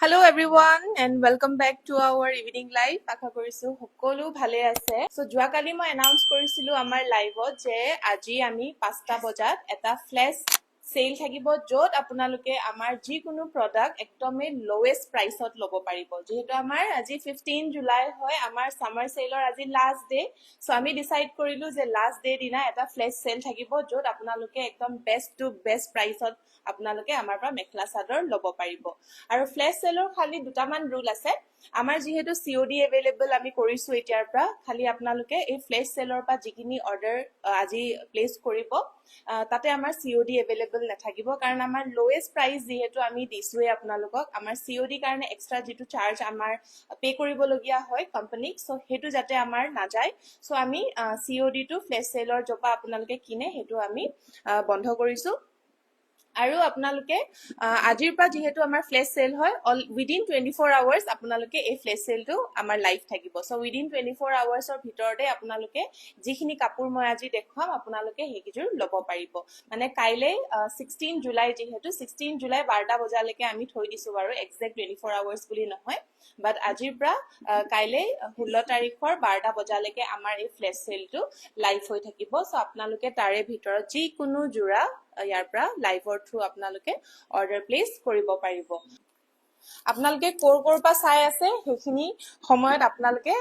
Hello everyone and welcome back to our evening live. আশা কৰিছো সকলো ভালে আছে। So যোৱাকালি মই announce কৰিছিলো আমাৰ লাইভত যে আজি আমি 5টা বজাত এটা flash sale থাকিব যত আপোনালোকে আমাৰ যিকোনো product একদমে lowest priceত লব পাৰিব। যেহেতু আমাৰ আজি 15 জুলাই হয় আমাৰ summer saleৰ আজি last day। So আমি decide কৰিলো যে last day দিনা এটা flash sale থাকিব যত আপোনালোকে একদম best to best priceত আপোনালোকে আমাৰ পৰা মেখলা চাদৰ লব পাৰিব। আৰু ফ্লেশ সেলৰ খালি দুটামান ৰুল আছে। আমাৰ যেহেতু COD अवेलेबल আমি কৰিছো এতিয়াৰ পৰা খালি আপোনালোকে এই ফ্লেশ সেলৰ পৰা যিখিনি অৰ্ডাৰ আজি প্লেস কৰিব তাতে আমাৰ COD अवेलेबल নাথাকিব কাৰণ আমাৰ লোৱেষ্ট প্ৰাইস যেহেতু আমি দিছোৱে আপোনালোকক আমাৰ COD কাৰণে এক্সট্ৰা যেটো চাৰ্জ আমাৰ পে কৰিব লগিয়া হয় কোম্পানীক সো হেতু যাতে আমাৰ না যায় সো আমি COD টু ফ্লেশ সেলৰ জপা আপোনালোকে কিনে হেতু আমি বন্ধ কৰিছো। আৰু আপোনালোকে আজিৰ পৰা যেহেতু আমাৰ ফ্লেশ সেল হয় উইদিন 24 আৱাৰ্স আপোনালোকে এই ফ্লেশ সেলটো আমাৰ লাইভ থাকিব। সো উইদিন 24 আৱাৰ্সৰ ভিতৰতে আপোনালোকে যিখিনি কাপোৰ মই আজি দেখাম আপোনালোকে হেকিজুৰ লব পাৰিব। মানে কাইলে 16 জুলাই যেহেতু 16 জুলাই 12টা বজালৈকে আমি থৈ দিছো বাৰু এক্সাক্ট 24 আৱাৰ্স বুলি নহয় বাট আজিৰ পৰা কাইলে 16 তাৰিখৰ 12টা বজালৈকে আমাৰ এই ফ্লেশ সেলটো লাইভ হৈ থাকিব। সো আপোনালোকে তাৰে ভিতৰত যিকোনো জোৰা ইয়াৰ পৰা লাইভৰ থ্ৰু আপোনালোকে অৰ্ডাৰ প্লেস কৰিব পাৰিব। আপোনালোকে কোৰ পৰা চাই আছে হেখিনি সময়ত আপোনালোকে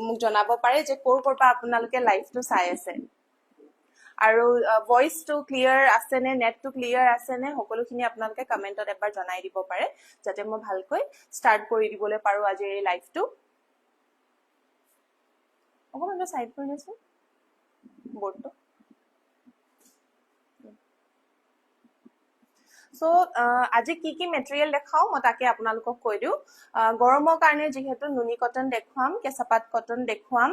মোক জনাব পাৰে যে কোৰ পৰা আপোনালোকে লাইভটো চাই আছে। আৰু ভয়েস টু ক্লিয়াৰ আছে নে নেট টু ক্লিয়াৰ আছে নে সকলোখিনি আপোনালোকে কমেন্টত এবাৰ জনাই দিব পাৰে যাতে মই ভালকৈ স্টাৰ্ট কৰি দিবলৈ পাৰো আজি এই লাইভটো। অকমান সাইড কৰি নেছো বৰ্ডটো। সো আজি কি মেটেৰিয়েল দেখাও মই তাকে আপোনালোকক কৈ দিও। গৰমৰ কাৰণে যেহেতু নুনি কটন দেখুৱাম, কেঁচাপাত কটন দেখুৱাম,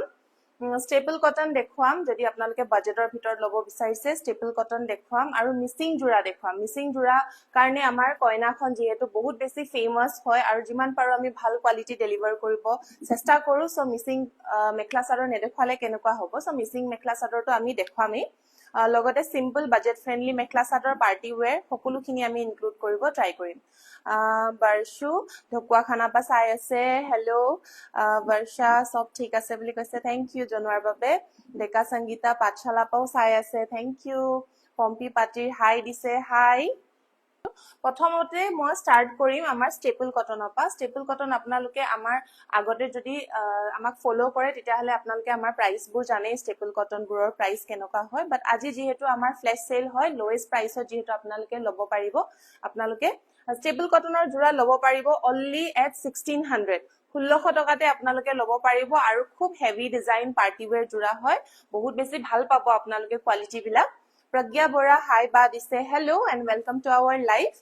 স্টেপল কটন দেখুৱাম যদি আপোনালোকে বাজেটৰ ভিতৰত লব বিচাৰিছে স্টেপল কটন দেখুৱাম আৰু মিচিং জোৰা দেখুৱাম। মিচিং জোৰা কাৰণে আমাৰ কইনাখন যেহেতু বহুত বেছি ফেমাস হয় আৰু যিমান পাৰো আমি ভাল কোৱালিটি ডেলিভাৰ কৰিব চেষ্টা কৰো। সো মিচিং মেখলা চাদৰ নেদেখুৱালে কেনেকুৱা হ'ব। সো মিচিং মেখলা চাদৰটো আমি দেখুৱামেই লগতে সিম্পল বাজেট ফ্ৰেন্ডলি মেখলা চাদৰ পাৰ্টি ওয়্যাৰ সকলোখিনি আমি ইনক্লুড কৰিব ট্ৰাই কৰিম। বৰ্ষু ঢকুৱাখানা পা চাই আছে হেল্ল বৰ্ষা সব ঠিক আছে বুলি কৈছে থ্যাংক ইউ জনোৱাৰ বাবে। ডেকা সংগীতা পাঠশালা পাও চাই আছে থ্যাংক ইউ। পম্পি পাটিৰ হাই দিছে হাই। প্ৰথমতে মই স্টাৰ্ট কৰিম আমাৰ স্টেপল কটনৰ পৰা। স্টেপল কটন আপোনালোকে আমাৰ আগতে যদি আমাক ফলো কৰে তেতিয়াহলে আপোনালোকে আমাৰ প্ৰাইসবোৰ জানে স্টেপল কটনবোৰৰ প্ৰাইস কেনেকুৱা হয় বাট আজি যেহেতু আমাৰ ফ্লেশ সেল হয় লোৱেষ্ট প্ৰাইসত যেহেতু আপোনালোকে লব পাৰিব আপোনালোকে স্টেপল কটনৰ জোৰা লব পাৰিব অনলি এট 1600 1600 টকাতে আপোনালোকে লব পাৰিব আৰু খুব হেভি ডিজাইন পাৰ্টি ওয়্যাৰ জোৰা হয় বহুত বেছি ভাল পাব আপোনালোকে কোৱালিটি বিলাক। Pragya Bora hi ba dise hello and welcome to our live.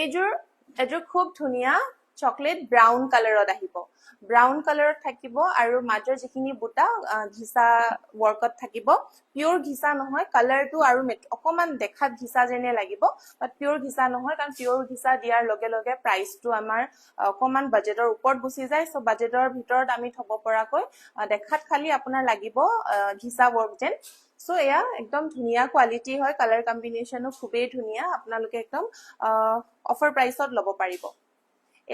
এজোৰ খুব ধুনিয়া চকলেট ব্ৰাউন কালাৰত আহিব। ব্ৰাউন কালাৰত থাকিব আৰু মাজৰ যিখিনি বুটা ঘিসা ওয়াৰ্কত থাকিব। পিওৰ ঘিসা নহয় কালাৰটো আৰু অকমান দেখাত ঘিসা যেনে লাগিব বাট পিওৰ ঘিসা নহয় কাৰণ পিওৰ ঘিসা দিয়াৰ লগে লগে প্ৰাইসটো আমাৰ অকমান বাজেটৰ ওপৰত গুচি যায়। সো বাজেটৰ ভিতৰত আমি থব পৰাকৈ দেখাত খালি আপোনাৰ লাগিব ঘিসা ওয়াৰ্ক যেন। সো এয়া একদম ধুনিয়া কোৱালিটি হয় কালাৰ কম্বিনেশনো খুবেই ধুনিয়া আপোনালোকে একদম অফাৰ প্ৰাইসত লব পাৰিব।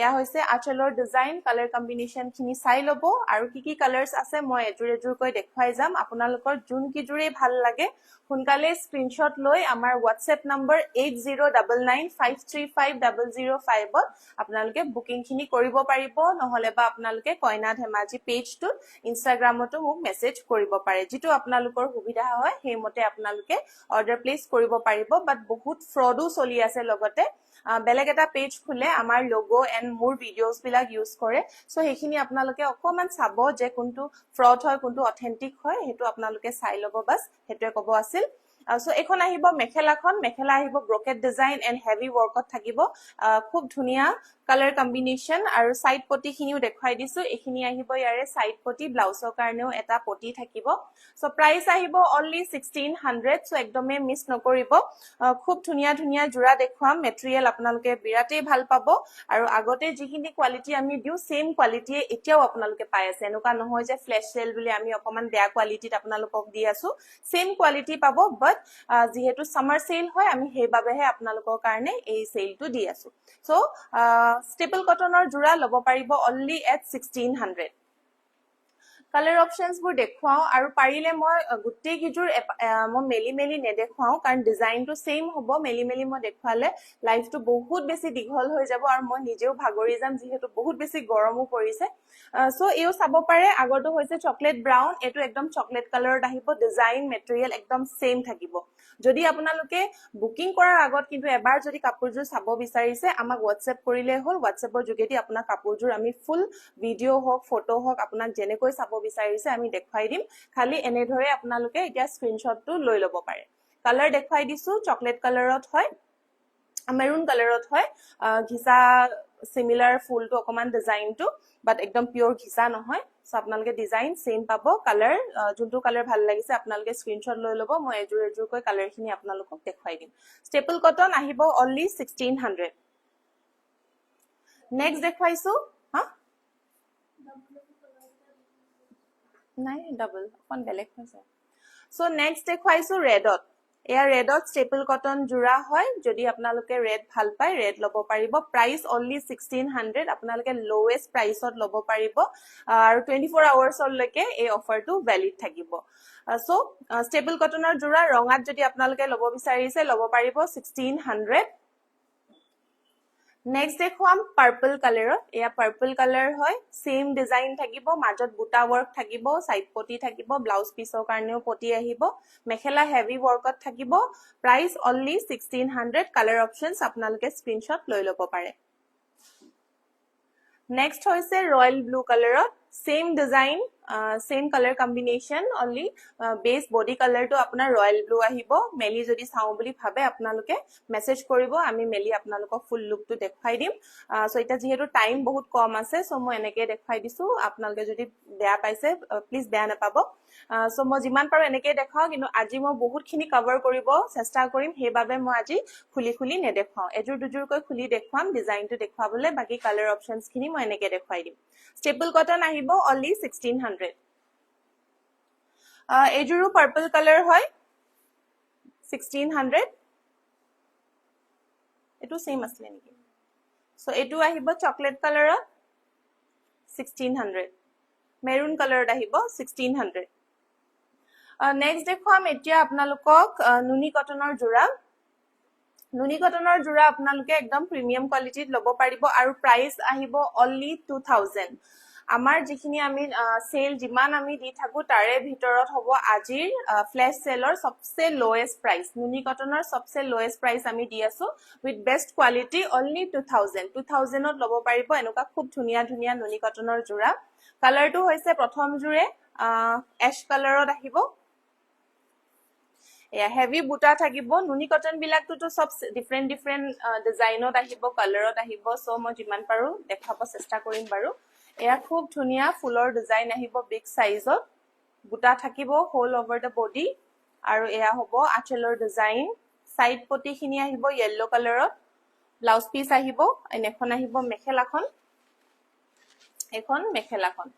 এয়া হৈছে আঁচলৰ ডিজাইন কালাৰ কম্বিনেশন খিনি চাই লব আৰু কি কালাৰ্স আছে মই এজোৰ কৈ দেখুৱাই যাম। আপোনালোকৰ যোন কি জোৰে ভাল লাগে সোনকালে স্ক্ৰিনশ্বট লৈ আমাৰ WhatsApp নম্বৰ 8099535005 ত আপোনালোকে বুকিং খিনি কৰিব পাৰিব নহলে বা আপোনালোকে কইনা ধেমাজি পেজটো ইনষ্টাগ্ৰামতো মোক মেসেজ কৰিব পাৰে যেটো আপোনালোকৰ সুবিধা হয় হেমতে আপোনালোকে অৰ্ডাৰ প্লেস কৰিব পাৰিব। বাট বহুত ফ্ৰডো চলি আছে লগতে বেলেগ এটা পেজ খুলে আমাৰ লোগো এন্ড মোৰ ভিডিওস বিলাক ইউজ কৰে। সো হেখিনি আপোনালোকে অকমান চাব যে কোনটো ফ্ৰড হয় কোনটো অথেন্টিক হয় হেতু আপোনালোকে চাই লব বাস হেতুৱে কব আছিল। সো এখন আহিব মেখেলাখন মেখেলা আহিব ব্ৰকেট ডিজাইন এন্ড হেভি ওয়াৰ্কত থাকিব খুব ধুনিয়া কালাৰ কম্বিনেশন আৰু সাইড পটি খিনিও দেখাই দিছো। এখিনি আহিব ইয়াৰে সাইড পটি ব্লাউজৰ কাৰণেও এটা পটি থাকিব। সো প্ৰাইস আহিব অনলি 1600 সো একদমে মিস নকৰিব। খুব ধুনিয়া জোৰা দেখুৱাম মেটেৰিয়েল আপোনালোকে বিৰাটেই ভাল পাব আৰু আগতে যিখিনি কোৱালিটি আমি দিও সেম কোৱালিটি এতিয়াও আপোনালোকে পাই আছে। এনেকুৱা নহয় যে ফ্লেশ সেল বুলি আমি অকমান বেয়া কোৱালিটিত আপোনালোকক দি আছো সেম কোৱালিটি পাব বাট বাট যেহেতু সামাৰ সেল হয় আমি সেইবাবেহে আপোনালোকৰ কাৰণে এই সেলটো দি আছো সো ষ্টেপল কটনৰ জোৰা ল'ব পাৰিব অনলি এট 1600 কালাৰ অপশনস বোৰ দেখুৱাও আৰু পাৰিলে মই গুটেই কিজুৰ মই মেলি নেদেখুৱাও কাৰণ ডিজাইনটো সেম হ'ব মেলি মই দেখুৱালে লাইভটো বহুত বেছি দীঘল হৈ যাব আৰু মই নিজেও ভাগৰি যাম যেহেতু বহুত বেছি গৰমো পৰিছে সো এও চাব পাৰে আগৰটো হৈছে চকলেট ব্ৰাউন এটো একদম চকলেট কালাৰত আহিব ডিজাইন মেটেৰিয়েল একদম সেম থাকিব যদি আপোনালোকে বুকিং কৰাৰ আগত কিন্তু এবাৰ যদি কাপোৰজোৰ চাব বিচাৰিছে আমাক WhatsApp কৰিলে হ'ল WhatsAppৰ যোগেদি আপোনাৰ কাপোৰজোৰ আমি ফুল ভিডিও হওক ফটো হওক আপোনাক যেনেকৈ চাব বিচাৰিছে আমি দেখাই দিম খালি এনে ধৰে আপোনালোকে এতিয়া স্ক্ৰিনশ্বটটো লৈ ল'ব পাৰে কালাৰ দেখাই দিছো চকলেট কালাৰত হয় মেৰুন কালাৰত হয় ঘিসা সিমিলাৰ ফুলটো অকমান ডিজাইনটো বাট একদম পিওৰ ঘিসা নহয় সো আপোনালোকে ডিজাইন সেম পাব কালাৰ যোনটো কালাৰ ভাল লাগিছে আপোনালোকে স্ক্ৰিনশ্বট লৈ ল'ব মই এজুৰ কৈ কালাৰখিনি আপোনালোকক দেখাই দিম ষ্টেপল কটন আহিব অনলি 1600 নেক্সট দেখাইছো হা নাই ডাবল অন বেলেগ হৈছে সো নেক্সট দেখাইছো ৰেডত এয়া ৰেডত ষ্টেপল কটন জোৰা হয় যদি আপোনালোকে ৰেড ভাল পায় ৰেড ল'ব পাৰিব প্ৰাইস অনলি 1600 আপোনালোকে লোৱেষ্ট প্ৰাইসত ল'ব পাৰিব আৰু 24 আৱাৰ্ছৰ লৈকে এই অফাৰটো ভ্যালিড থাকিব সো ষ্টেপল কটনৰ জোৰা ৰঙাত যদি আপোনালোকে ল'ব বিচাৰিছে ল'ব পাৰিব 1600 নেক্সট দেখুৱাম পাৰ্পল কালাৰত এয়া পাৰ্পল কালাৰ হয় সেম ডিজাইন থাকিব মাজত বুটা ওয়াৰ্ক থাকিব সাইড পটি থাকিব ব্লাউজ পিছৰ কাৰণেও পটি আহিব মেখেলা হেভি ওয়াৰ্কত থাকিব প্ৰাইস অনলি 1600 কালাৰ অপশনস আপোনালোকে স্ক্ৰিনশ্বট লৈ ল'ব পাৰে নেক্সট হৈছে ৰয়েল ব্লু কালাৰত same design same colour combination only base body কালাৰটো আপোনাৰ ৰয়েল ব্লু আহিব মেলি যদি চাও বুলি ভাবে আপোনালোকে মেসেজ কৰিব আমি মেলি আপোনালোকক ফুল লুকটো দেখাই দিম সো এটা যেহেতু টাইম বহুত কম আছে সো মই এনেকৈ দেখাই দিছো আপোনালোকে যদি বেয়া পাইছে প্লিজ বেয়া নাপাব সো মই যিমান পাৰো এনেকৈ দেখাও কিন্তু আজি মই বহুতখিনি কভাৰ কৰিব চেষ্টা কৰিম সেইবাবে মই আজি খুলি নেদেখাও এজুৰ দুজুৰকৈ খুলি দেখাম ডিজাইনটো দেখাবলৈ বাকি কালাৰ অপশনস খিনি মই এনেকৈ দেখাই দিম ষ্টেপল কটন আহিব অনলি 1600 এজুৰো পাৰ্পল কালাৰ হয় 1600 এটো সেম আছে নেকি সো এটো আহিব চকলেট কালাৰত 1600 মেৰুন কালাৰত আহিব 1600 নেক্সট দেখুৱাম এতিয়া আপোনালোকক নুনি কটনৰ জোৰা আপোনালোকে একদম প্ৰিমিয়াম কোৱালিটিত ল'ব পাৰিব আৰু প্ৰাইস আহিব অনলি 2000 আমাৰ যিখিনি আমি সেল যিমান আমি দি থাকো তাৰে ভিতৰত হ'ব আজিৰ ফ্ল্যাশ সেলৰ সবচে লোয়েষ্ট প্ৰাইস নুনি কটনৰ সবচে লোয়েষ্ট প্ৰাইস আমি দি আছো উইথ বেষ্ট কোৱালিটি অনলি 2000 ত ল'ব পাৰিব এনেকুৱা খুব ধুনিয়া নুনি কটনৰ জোৰা কালাৰটো হৈছে প্ৰথম জোৰে এশ কালাৰত আহিব এয়া হেভি বুটা থাকিব নুনি কটন বিলাকটো সব ডিফাৰেন্ট ডিজাইনত আহিব কালাৰত আহিব সো মই যিমান পাৰো দেখাব চেষ্টা কৰিম বাৰু এয়া খুব ধুনিয়া ফুলৰ ডিজাইন আহিব বিগ সাইজত বুটা থাকিব হোল ওভাৰ দা বডি আৰু এয়া হ'ব আঁচলৰ ডিজাইন সাইড পটি খিনি আহিব ইয়েলো কালাৰত ব্লাউজ পিস আহিব এনেখন আহিব মেখেলাখন এখন মেখেলাখন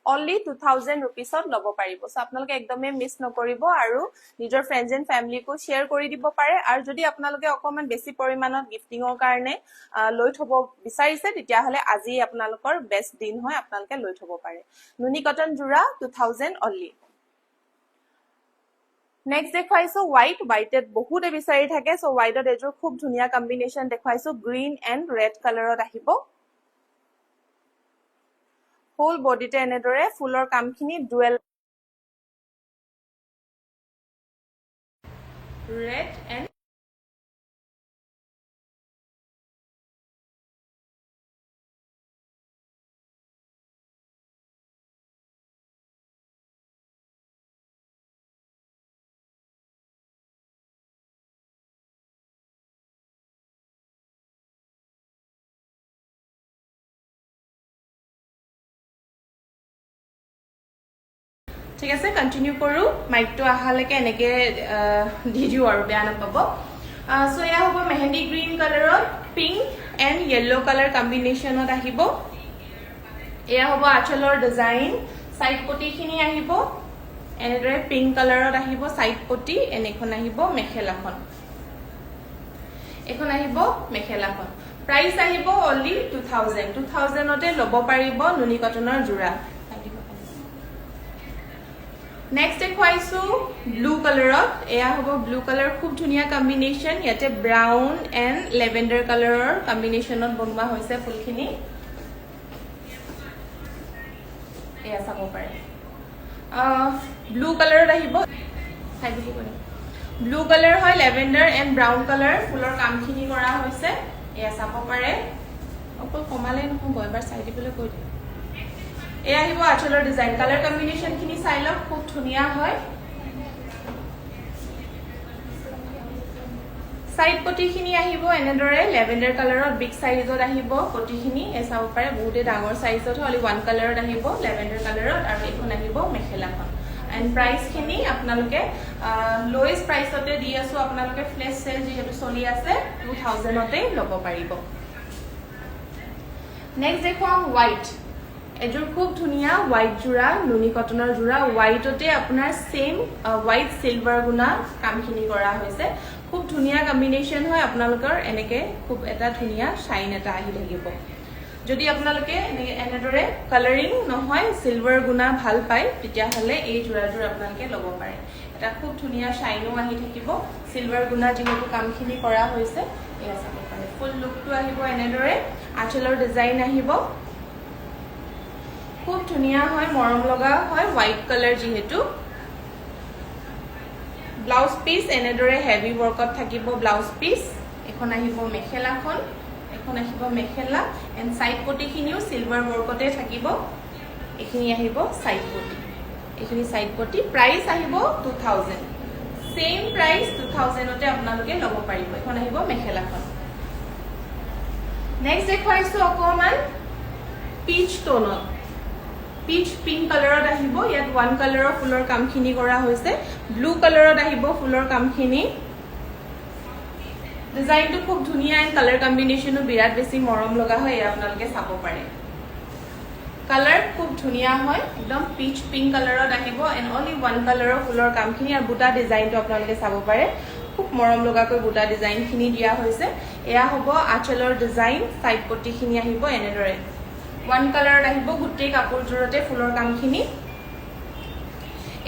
only 2000 rupeesত ল'ব পাৰিব সো আপোনালোকে একদমে মিস নকৰিব আৰু নিজৰ friends and family co share কৰি দিব পাৰে আৰু যদি আপোনালোকে অকমান বেছি পৰিমাণত গিফটিংৰ কাৰণে লৈ থব বিচাৰিছে তেতিয়া হলে আজি আপোনালোকৰ বেষ্ট দিন হয় আপোনালোকে লৈ থব পাৰে নুনি কটন জোৰা 2000 only নেক্সট দেখাইছো হোৱাইটত বহুতে বিচাৰি থাকে সো হোৱাইটত এজোৰ খুব ধুনিয়া কম্বিনেশন দেখাইছো গ্ৰীন এণ্ড ৰেড কালাৰত আহিব হোল বডিতে এনেদৰে ফুলৰ কামখিনি ডুৱেল red and ঠিক আছে কন্টিনিউ কৰো মাইকটো আহালৈকে এনেকে দি দিও আৰু বেয়া নাপাব সো এয়া হ'ব মেহেন্দি গ্ৰীন কালাৰত পিংক এণ্ড য়েলো কালাৰ কম্বিনেশনত আহিব এয়া হ'ব আঁচলৰ ডিজাইন সাইড পটিখিনি আহিব এনেদৰে পিংক কালাৰত আহিব সাইড পটি এন এখন আহিব মেখেলাখন এখন আহিব মেখেলাখন প্ৰাইস আহিব only 2000 2000 তে লব পাৰিব নুনি কটনৰ জোৰা নেক্সট দেখুৱাইছো ব্লু কালাৰত এয়া হ'ব ব্লু কালাৰ খুব ধুনিয়া কম্বিনেশন ইয়াতে ব্ৰাউন এণ্ড লেভেণ্ডাৰ কালাৰৰ কম্বিনেশনত বনোৱা হৈছে ফুলখিনি এয়া চাব পাৰে ব্লু কালাৰত আহিব চাইবো কৰে ব্লু কালাৰ হয় লেভেণ্ডাৰ এণ্ড ব্ৰাউন কালাৰ ফুলৰ কামখিনি কৰা হৈছে এয়া চাব পাৰে অকল কমালে নহয় গয়বাৰ চাই দিবলৈ কৈ দিম এয়া আহিব আঁচলৰ ডিজাইন কালাৰ কম্বিনেশন খিনি চাই লওক খুব ধুনিয়া হয় সাইড পটিখিনি আহিব এনেদৰে লেভেণ্ডাৰ কালাৰত বিগ সাইজত আহিব পটিখিনি এ চাব পাৰে বহুতে ডাঙৰ সাইজত হলি ওয়ান কালাৰত আহিব লেভেণ্ডাৰ কালাৰত আৰু এখন আহিব মেখেলাখন এণ্ড প্ৰাইস খিনি আপোনালোকে লোয়েষ্ট প্ৰাইসতে দি আছো আপোনালোকে ফ্লেশ সেল যেহেতু চলি আছে 2000 তে লব পাৰিব নেক্সট দেখুৱাম হোৱাইট এজোৰ খুব ধুনিয়া হোৱাইট জোৰা নুনি কটনৰ জোৰা হোৱাইটতে আপোনাৰ সেম হোৱাইট সিলভাৰ গুনা কামখিনি কৰা হৈছে খুব ধুনিয়া কম্বিনেশন হয় আপোনালোকৰ এনেকে খুব এটা ধুনিয়া শাইন এটা আহি থাকিব যদি আপোনালোকে এনেদৰে কালাৰিং নহয় সিলভাৰ গুনা ভাল পায় তেতিয়া হলে এই জোৰাজোৰ আপোনালোকে লব পাৰে এটা খুব ধুনিয়া শাইনো আহি থাকিব সিলভাৰ গুনা যেহেতু কামখিনি কৰা হৈছে এয়া চাব পাৰে ফুল লুকটো আহিব এনেদৰে আঁচলৰ ডিজাইন আহিব খুব ধুনিয়া হয় মৰম লগা হয় হোৱাইট কালাৰ যেহেতু ব্লাউজ পিস এনেদৰে হেভি ওয়াৰ্কত থাকিব ব্লাউজ পিস এখন আহিব মেখেলাখন এখন আহিব মেখেলা এণ্ড সাইড পটিখিনিও সিলভাৰ ওয়াৰ্কতে থাকিব এখিনি আহিব সাইড পটি এখিনি সাইড পটি প্ৰাইস আহিব 2000 সেম প্ৰাইস 2000 তে আপোনালোকে লব পাৰিব এখন আহিব মেখেলাখন নেক্সট দেখুৱাইছো অকমান পিচ টোনত পিচ পিংক কালাৰত আহিব ইয়াত ওয়ান কালাৰৰ ফুলৰ কামখিনি কৰা হৈছে ব্লু কালাৰত আহিব ফুলৰ কামখিনি ডিজাইনটো খুব ধুনিয়া এণ্ড কালাৰ কম্বিনেশনো বিৰাট বেছি মৰম লগা হয় আপোনালোকে চাব পাৰে কালাৰ খুব ধুনিয়া হয় একদম পিচ পিংক কালাৰত আহিব এণ্ড অনলি ওয়ান কালাৰৰ ফুলৰ কামখিনি আৰু বুটা ডিজাইনটো আপোনালোকে চাব পাৰে খুব মৰম লগাকৈ বুটা ডিজাইনখিনি দিয়া হৈছে এয়া হ'ব আঁচলৰ ডিজাইন সাইড পটিখিনি আহিব এনেদৰে ওয়ান কালাৰত আহিব গুটেই কাপোৰজোৰতে ফুলৰ কামখিনি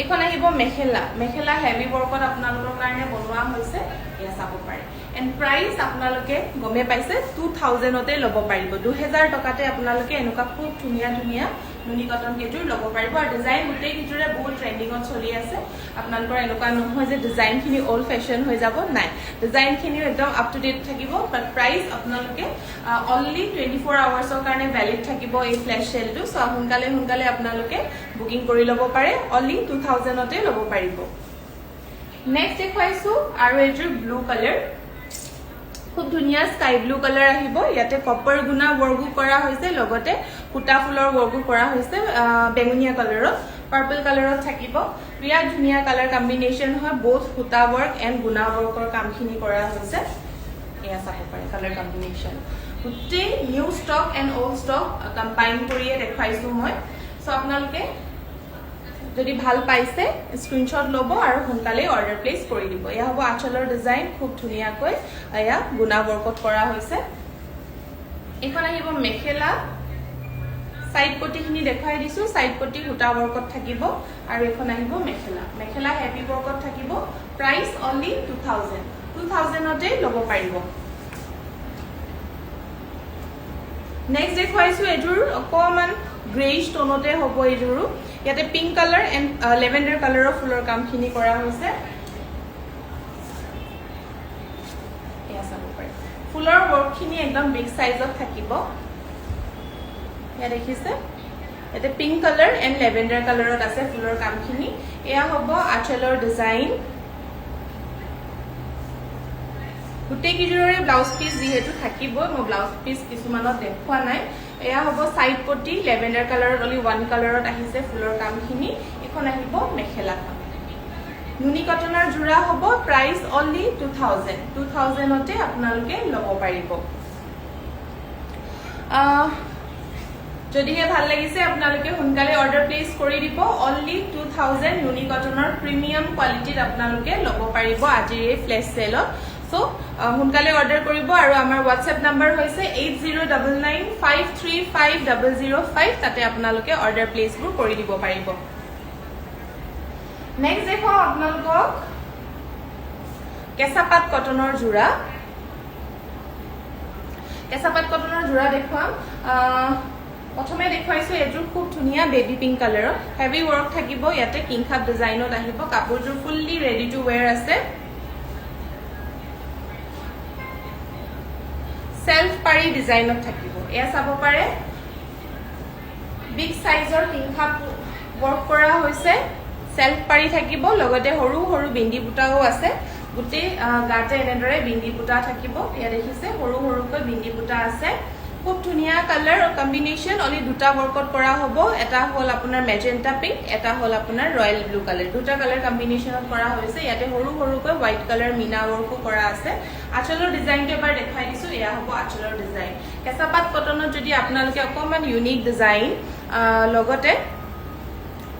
এখন আহিব মেখেলা মেখেলা হেভি ওয়াৰ্কত আপোনালোকৰ কাৰণে বনোৱা হৈছে এয়া চাব পাৰে এণ্ড প্ৰাইস আপোনালোকে গমে পাইছে 2000 তে লব পাৰিব 2000 টকাতে আপোনালোকে এনেকুৱা খুব ধুনিয়া ধুনিয়া নুনি কটন কেজোৰ লব পাৰিব আৰু ডিজাইন গুটেই কেজোৰে বহুত ট্ৰেন্ডিংত চলি আছে আপোনালোকৰ এনেকুৱা নহয় যে ডিজাইনখিনি ওল্ড ফেশন হৈ যাব নাই ডিজাইনখিনিও একদম আপ টু ডেট থাকিব বাট প্ৰাইস আপোনালোকে অনলি 24 আৱাৰ্ছৰ কাৰণে ভ্যালিড থাকিব এই ফ্ল্যাশ সেলটো সো সোনকালে আপোনালোকে বুকিং কৰি লব পাৰে অনলি 2000 তে লব পাৰিব নেক্সট দেখুৱাইছো আৰু এজোৰ ব্লু কালাৰ খুব ধুনিয়া স্কাই ব্লু কালাৰ আহিব ইয়াতে কপাৰ গুনা ওয়াৰ্কো কৰা হৈছে লগতে ফুটা ফুলৰ ওয়াৰ্কো কৰা হৈছে বেঙুনিয়া কালাৰত পাৰ্পল কালাৰত থাকিব বিৰাট ধুনিয়া কালাৰ কম্বিনেশন হয় both ফুটা ওয়াৰ্ক এণ্ড গুনা ওয়াৰ্কৰ কামখিনি কৰা হৈছে এয়া চাব পাৰে কালাৰ কম্বিনেশন গুটেই new stock and old stock combine কৰিয়ে দেখাইছো মই সো আপোনালোকে যদি ভাল পাইছে স্ক্ৰিনশ্বট লব আৰু সোনকালে অৰ্ডাৰ প্লেস কৰি দিব এয়া হ'ব আঁচলৰ ডিজাইন খুব ধুনিয়াকৈ এয়া গুনা ওয়াৰ্কত কৰা হৈছে এখন আহিব মেখেলা সাইড পটিখিনি দেখাই দিছো সাইড পটি ফুটা ওয়াৰ্কত থাকিব আৰু এখন আহিব মেখেলা মেখেলা হেভি ওয়াৰ্কত থাকিব প্ৰাইস অনলি 2000 তে লব পাৰিব নেক্সট দেখুৱাইছো এজোৰ অকমান গ্ৰেইশ টোনতে হ'ব এজোৰো ইয়াতে পিংক কালাৰ এণ্ড লেভেণ্ডাৰ কালাৰৰ ফুলৰ কামখিনি কৰা হৈছে এয়া চাব পাৰে ফুলৰ ওয়াৰ্কখিনি একদম বিগ সাইজত থাকিব এয়া দেখিছে ইয়াতে পিংক কালাৰ এণ্ড লেভেণ্ডাৰ কালাৰত আছে ফুলৰ কামখিনি এয়া হ'ব আঁচলৰ ডিজাইন গুটেই কিজোৰে ব্লাউজ পিস যেহেতু থাকিব মই ব্লাউজ পিস কিছুমানত দেখুৱা নাই এয়া হ'ব সাইড পটি লেভেণ্ডাৰ কালাৰত অনলি ওয়ান কালাৰত আহিছে ফুলৰ কামখিনি এখন আহিব মেখেলাখন নুনি কটনৰ জোৰা হ'ব প্ৰাইস অনলি 2000 তে আপোনালোকে লব পাৰিব যদিহে ভাল লাগিছে আপোনালোকে সোনকালে অৰ্ডাৰ প্লেচ কৰি দিব অনলি 2000 নুনি কটনৰ প্ৰিমিয়াম কোৱালিটিত আপোনালোকে ল'ব পাৰিব আজিৰ এই ফ্লেশ সেলত সো সোনকালে অৰ্ডাৰ কৰিব আৰু আমাৰ WhatsApp নম্বৰ হৈছে 8099535005 তাতে আপোনালোকে অৰ্ডাৰ প্লেচবোৰ কৰি দিব পাৰিব নেক্সট দেখো আপোনালোকক কেঁচাপাত কটনৰ জোৰা দেখুৱাম প্ৰথমে দেখুৱাইছো এযোৰ খুব ধুনীয়া বেবি পিংক কালাৰৰ হেভি ৱৰ্ক থাকিব ইয়াতে কিংখাপ ডিজাইনত আহিব কাপোৰযোৰ ফুল্লি ৰেডি টু wear আছে সেলফ পাৰি ডিজাইনত থাকিব এয়া চাব পাৰে বিগ সাইজৰ কিংখাপ ৱৰ্ক কৰা হৈছে সেলফ পাৰি থাকিব লগতে সৰু সৰু বিন্দি বুটাও আছে গুটি গাতে এনেদৰে বিন্দি বুটা থাকিব ইয়া দেখিছে সৰু সৰুকৈ বিন্দি বুটা আছে খুব ধুনীয়া কালাৰ কম্বিনেশন অলি দুটা ৱৰ্কত কৰা হ'ব এটা হল আপোনাৰ মেজেন্টা পিংক এটা হল আপোনাৰ ৰয়েল ব্লু কালাৰ দুটা কালাৰ কম্বিনেশনত কৰা হৈছে ইয়াতে সৰু সৰুকৈ হোৱাইট কালাৰ মিনা ৱৰ্কো কৰা আছে আঁচলৰ ডিজাইনটো এবাৰ দেখাই দিছো এয়া হ'ব আঁচলৰ ডিজাইন কেঁচাপাত কটনত যদি আপোনালোকে অকমান ইউনিক ডিজাইন লগতে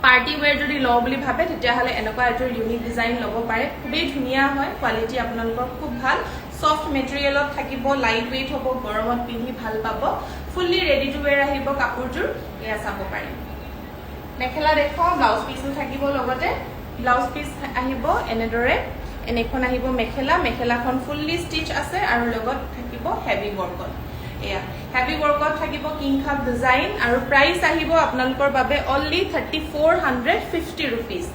পাৰ্টি ওয়্যাৰ যদি লও বুলি ভাবে তেতিয়া হলে এনেকুৱা এযোৰ ইউনিক ডিজাইন ল'ব পাৰে খুবেই ধুনীয়া হয় কোৱালিটি আপোনালোকৰ খুব ভাল সফট মেটেৰিয়েলত থাকিব লাইট ওয়েট হ'ব গৰমত পিন্ধি ভাল পাব ফুল্লি ৰেডি টু wear আহিব কাপোৰযোৰ এয়া চাব পাৰি মেখেলা দেখো ব্লাউজ পিসও থাকিব লগতে ব্লাউজ পিস আহিব এনেদৰে এনেখন আহিব মেখেলাখন ফুল্লি ষ্টিচ আছে আৰু লগত থাকিব হেভি ৱৰ্কত এয়া হেভি ৱৰ্কত থাকিব কিংখাপ ডিজাইন আৰু প্ৰাইস আহিব আপোনালোকৰ বাবে অনলি 3450 rupees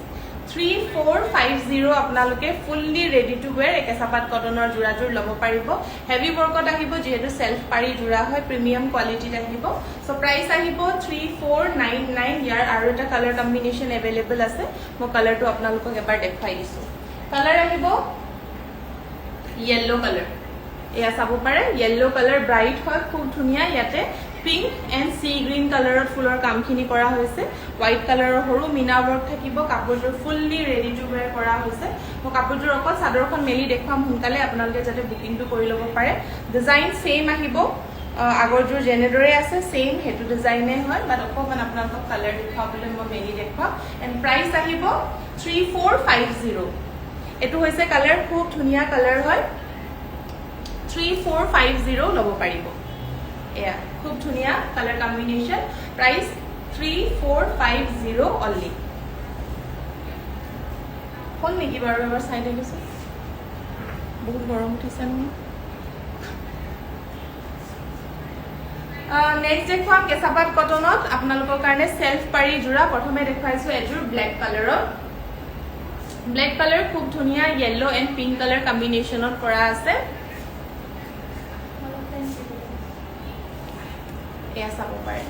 3450 আপোনালোকে ফুল্লি ৰেডি টু wear কেঁচাপাত কটনৰ জোৰাজোৰ ল'ব পাৰিব হেভি ৱৰ্কত আহিব যেহেতু সেলফ পাৰি জোৰা হয় প্ৰিমিয়াম কোৱালিটিত আহিব সো প্ৰাইস আহিব 3499 ইয়াৰ আৰু এটা কালাৰ কম্বিনেশন अवेलेबल আছে মই কালাৰটো আপোনালোকক এবাৰ দেখাই দিছো কালাৰ আহিব yellow কালাৰ এয়া চাব পাৰে yellow কালাৰ ব্ৰাইট হয় খুব ধুনীয়া ইয়াতে পিংক এন্ড সি গ্ৰীন কালাৰত ফুলৰ কামখিনি কৰা হৈছে হোৱাইট কালাৰৰ সৰু মিনা ৱৰ্ক থাকিব কাপোৰযোৰ ফুল্লি ৰেডি টু wear কৰা হৈছে মই কাপোৰযোৰ অকল চাদৰখন মেলি দেখুৱাম সোনকালে আপোনালোকে যাতে বুকিংটো কৰি ল'ব পাৰে ডিজাইন সেম আহিব আগৰযোৰ যেনেদৰে আছে সেম হেতু ডিজাইনে হয় বাট অকমান আপোনালোকক কালাৰ দেখাবলৈ মই মেলি দেখুৱাম এন্ড প্ৰাইস আহিব 3450 এটো হৈছে কালাৰ খুব ধুনীয়া কালাৰ হয় 3450 ল'ব পাৰিব এয়া খুব ধুনীয়া কালাৰ কম্বিনেশন প্ৰাইস 3450 অনলি কোন নেকি বাৰু এবাৰ চাই দেখিছো বহুত গৰম উঠিছে নহয় নেক্সট দেখুৱাম কেঁচাপাত কটনত আপোনালোকৰ কাৰণে সেলফ পাৰি জোৰা প্ৰথমে দেখুৱাইছো এযোৰ ব্ল্যাক কালাৰৰ ব্ল্যাক কালাৰ খুব ধুনীয়া yellow এন্ড পিংক কালাৰ কম্বিনেশনত কৰা আছে এয়া চাব পাৰে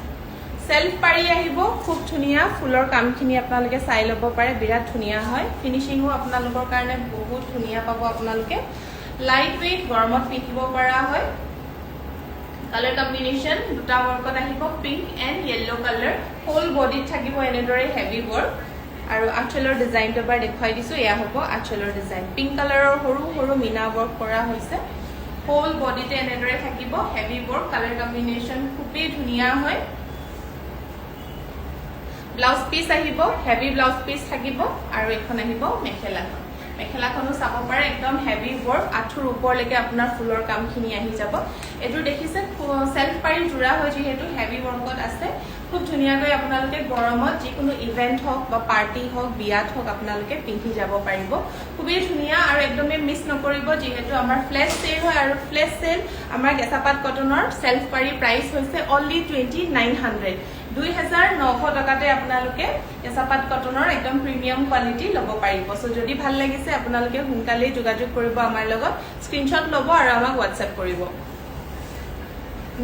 সেলফ পাৰি আহিব খুব ধুনীয়া ফুলৰ কামখিনি আপোনালোকে চাই ল'ব পাৰে বিৰাট ধুনীয়া হয় ফিনিশিংও আপোনালোকৰ কাৰণে বহুত ধুনীয়া পাব আপোনালোকে লাইট ওয়েট গৰমত পিন্ধিব পৰা হয় কালাৰ কম্বিনেশন দুটা ৱৰ্কত আহিব pink and yellow colour whole বডিত থাকিব এনেদৰে হেভি ৱৰ্ক আৰু আঁচলৰ ডিজাইনটো এবাৰ দেখুৱাই দিছো এয়া হ'ব আঁচলৰ ডিজাইন পিংক কালাৰৰ সৰু সৰু মিনা ৱৰ্ক কৰা হৈছে হোল বডিতে এনেদৰে থাকিব হেভি ৱৰ্ক কালাৰ কম্বিনেশন খুবই ধুনীয়া হয় ব্লাউজ পিস আহিব হেভি ব্লাউজ পিস থাকিব আৰু এখন আহিব মেখেলাখনো চাব পাৰে একদম হেভি ৱৰ্ক আঁঠুৰ ওপৰলৈকে আপোনাৰ ফুলৰ কামখিনি আহি যাব এযোৰ দেখিছে সেলফ পাৰি জোৰা হয় যেহেতু হেভি ৱৰ্কত আছে খুব ধুনীয়াকৈ আপোনালোকে গৰমত যিকোনো ইভেন্ট হওক বা পাৰ্টি হওক বিয়াত হওক আপোনালোকে পিন্ধি যাব পাৰিব খুবই ধুনীয়া আৰু একদমে মিছ নকৰিব যেহেতু আমাৰ ফ্লেশ সেল হয় আৰু ফ্লেশ সেল আমাৰ কেঁচাপাত কটনৰ সেলফ পাৰি প্ৰাইস হৈছে অনলি 2900 2900 টকাতে আপোনালোকে কেঁচাপাত কটনৰ একদম প্ৰিমিয়াম কোৱালিটি ল'ব পাৰিব সো যদি ভাল লাগিছে আপোনালোকে সোনকালে যোগাযোগ কৰিব আমাৰ লগত স্ক্ৰিনশ্বট ল'ব আৰু আমাক WhatsApp কৰিব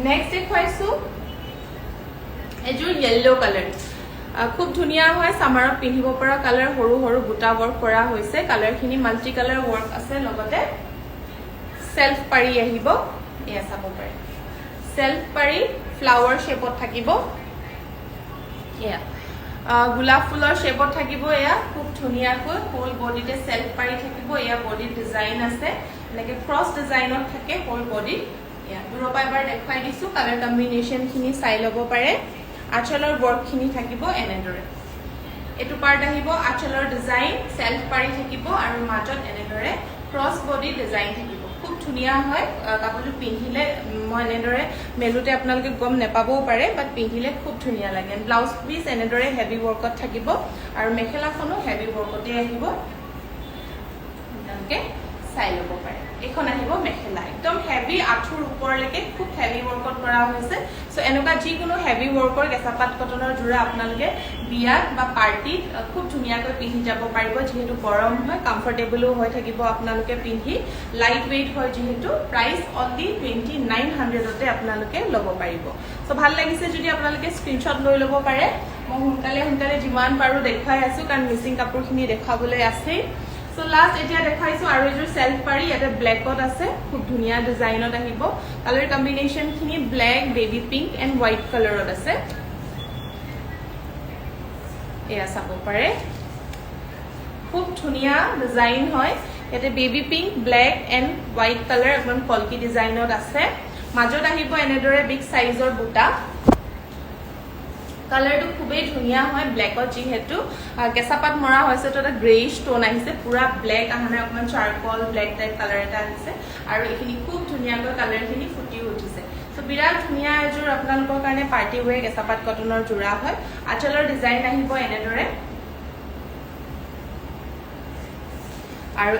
নেক্সট দেখুৱাইছো এযোৰ yellow কালাৰ খুব ধুনীয়া হয় সামাৰত পিন্ধিব পৰা কালাৰ সৰু সৰু বুটা ৱৰ্ক কৰা হৈছে কালাৰখিনি মাল্টি কালাৰ ৱৰ্ক আছে লগতে সেলফ পাৰি আহিব এয়া চাব পাৰে সেলফ পাৰি ফ্লাৱাৰ শেপত থাকিব এয়া গোলাপ ফুলৰ শেপত থাকিব এয়া খুব ধুনীয়াকৈ হোল বডিতে সেলফ পাৰি থাকিব এয়া বডি ডিজাইন আছে এনেকৈ ক্ৰস ডিজাইনত থাকে হোল বডি এয়া দুৰপা এবাৰ দেখাই দিছো কালাৰ কম্বিনেশন খিনি চাই ল'ব পাৰে আঁচলৰ ৱৰ্কখিনি থাকিব এনেদৰে এইটো পাৰ্ট আহিব আঁচলৰ ডিজাইন সেলফ পাৰি থাকিব আৰু মাজত এনেদৰে ক্ৰছ বডি ডিজাইন থাকিব খুব ধুনীয়া হয় কাপোৰটো পিন্ধিলে মই এনেদৰে মেলুতে আপোনালোকে গম নেপাবও পাৰে বাট পিন্ধিলে খুব ধুনীয়া লাগে ব্লাউজ পিস এনেদৰে হেভি ৱৰ্কত থাকিব আৰু মেখেলাখনো হেভি ৱৰ্কতে আহিব আপোনালোকে চাই ল'ব পাৰে এখন আহিব মেখেলা একদম হেভি আঁঠুৰ ওপৰলৈকে খুব হেভি ৱৰ্কত কৰা হৈছে সো এনেকুৱা যিকোনো হেভি ৱৰ্কৰ কেঁচাপাত কটনৰ যোৰা আপোনালোকে বিয়াত বা পাৰ্টিত খুব ধুনীয়াকৈ পিন্ধি যাব পাৰিব যিহেতু গৰম হয় কমফৰ্টেবলো হৈ থাকিব আপোনালোকে পিন্ধি লাইট ৱেইট হয় যিহেতু প্ৰাইস অনলি 2900তে আপোনালোকে ল'ব পাৰিব সো ভাল লাগিছে যদি আপোনালোকে স্ক্ৰিনশ্বট লৈ ল'ব পাৰে মই সোনকালে যিমান পাৰো দেখাই আছো কাৰণ মিচিং কাপোৰখিনি দেখাবলৈ আছে So last এতিয়া দেখাইছো আৰু এজোৰ সেলফ পাৰি এটা ব্ল্যাকত আছে খুব ধুনীয়া ডিজাইনত আহিব কালাৰ কম্বিনেশন খিনি black baby pink and white কালাৰত আছে এয়া চাব পাৰে খুব ধুনীয়া ডিজাইন হয় এতে baby pink black and white colour একদম কলকি ডিজাইনত আছে মাজত আহিব এনেদৰে বিগ সাইজৰ বুটা কালাৰটো খুবেই ধুনীয়া হয় ব্ল্যাকত যিহেতু কেঁচাপাত মৰা হৈছে তো এটা গ্ৰেইশ টোন আহিছে পুৰা ব্ল্যাক আহানে অকমান চাৰকল ব্ল্যাক টাইপ কালাৰ এটা আহিছে আৰু এইখিনি খুব ধুনীয়াকৈ কালাৰখিনি ফুটি উঠিছে সো বিৰাট ধুনীয়া এজোৰ আপোনালোকৰ কাৰণে পাৰ্টি ৱেৰ কেঁচাপাত কটনৰ যোৰা হয় আঁচলৰ ডিজাইন আহিব এনেদৰে আৰু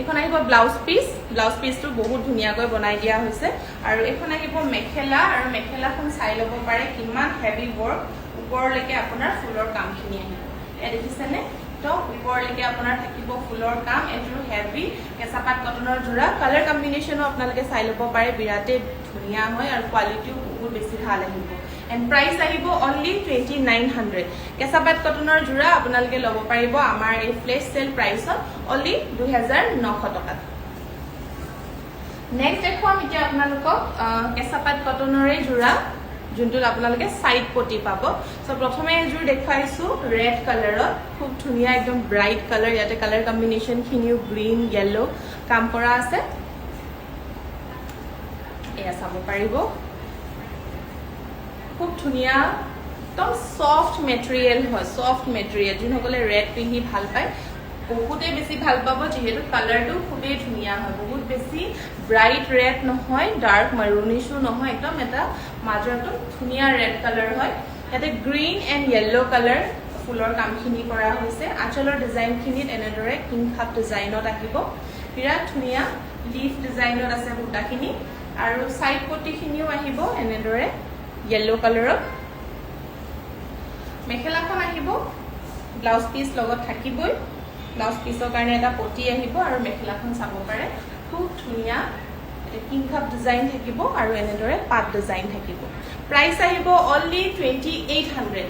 এখন আহিব ব্লাউজ পিসটো বহুত ধুনীয়াকৈ বনাই দিয়া হৈছে আৰু এখন আহিব মেখেলা আৰু মেখেলাখন চাই ল'ব পাৰে কিমান হেভি ৱৰ্ক ওপৰলৈকে আপোনাৰ ফুলৰ কামখিনি আহিব এ দেখিছেনে তো ওপৰলৈকে আপোনাৰ থাকিব ফুলৰ কাম এজোৰ হেভি কেঁচাপাত কটনৰ যোৰা কালাৰ কম্বিনেশনো আপোনালোকে চাই ল'ব পাৰে বিৰাটে ধুনীয়া হয় আৰু কোৱালিটিও বহুত বেছি ভাল আহিব এন্ড প্ৰাইস আহিব অনলি 2900 কেঁচাপাত কটনৰ যোৰা আপোনালোকে ল'ব পাৰিব আমাৰ এই ফ্লেশ সেল প্ৰাইসত অনলি 2900 টকা নেক্সট দেখুৱাম এতিয়া আপোনালোকক কেঁচাপাত কটনৰে যোৰা যোনটো আপোনালোকে সাইড পটি পাব সো প্ৰথমে এজোৰ দেখাইছো ৰেড কালাৰত খুব ধুনীয়া একদম ব্ৰাইট কালাৰ ইয়াতে কালাৰ কম্বিনেশন খিনিও গ্ৰীন ইয়েলো কাম কৰা আছে এয়া চাব পাৰিব খুব ধুনীয়া একদম সফট মেটেৰিয়েল হয় সফট মেটেৰিয়েল যোনসকলে ৰেড পিন্ধি ভাল পায় বহুতে বেছি ভাল পাব যিহেতু কালাৰটো খুবেই ধুনীয়া হয় বহুত বেছি ব্ৰাইট ৰেড নহয় ডাৰ্ক মাৰুনিশো নহয় একদম এটা মাজৰটো ধুনীয়া ৰেড কালাৰ হয় ইয়াতে গ্ৰীন এণ্ড য়েল্লো কালাৰ ফুলৰ কামখিনি কৰা হৈছে আঁচলৰ ডিজাইনখিনিত এনেদৰে কিং খাপ ডিজাইনত আহিব বিৰাট ধুনীয়া লিফ ডিজাইনত আছে বুটাখিনি আৰু সাইড পটিখিনিও আহিব এনেদৰে য়েল্লো কালাৰত মেখেলাখন আহিব ব্লাউজ পিস লগত থাকিবই ব্লাউজ পিসৰ কাৰণে এটা পটি আহিব আৰু মেখেলাখন চাব পাৰে খুব ধুনীয়া এটা কিং কাপ ডিজাইন থাকিব আৰু এনেদৰে পাত ডিজাইন থাকিব প্ৰাইস আহিব অনলি 2800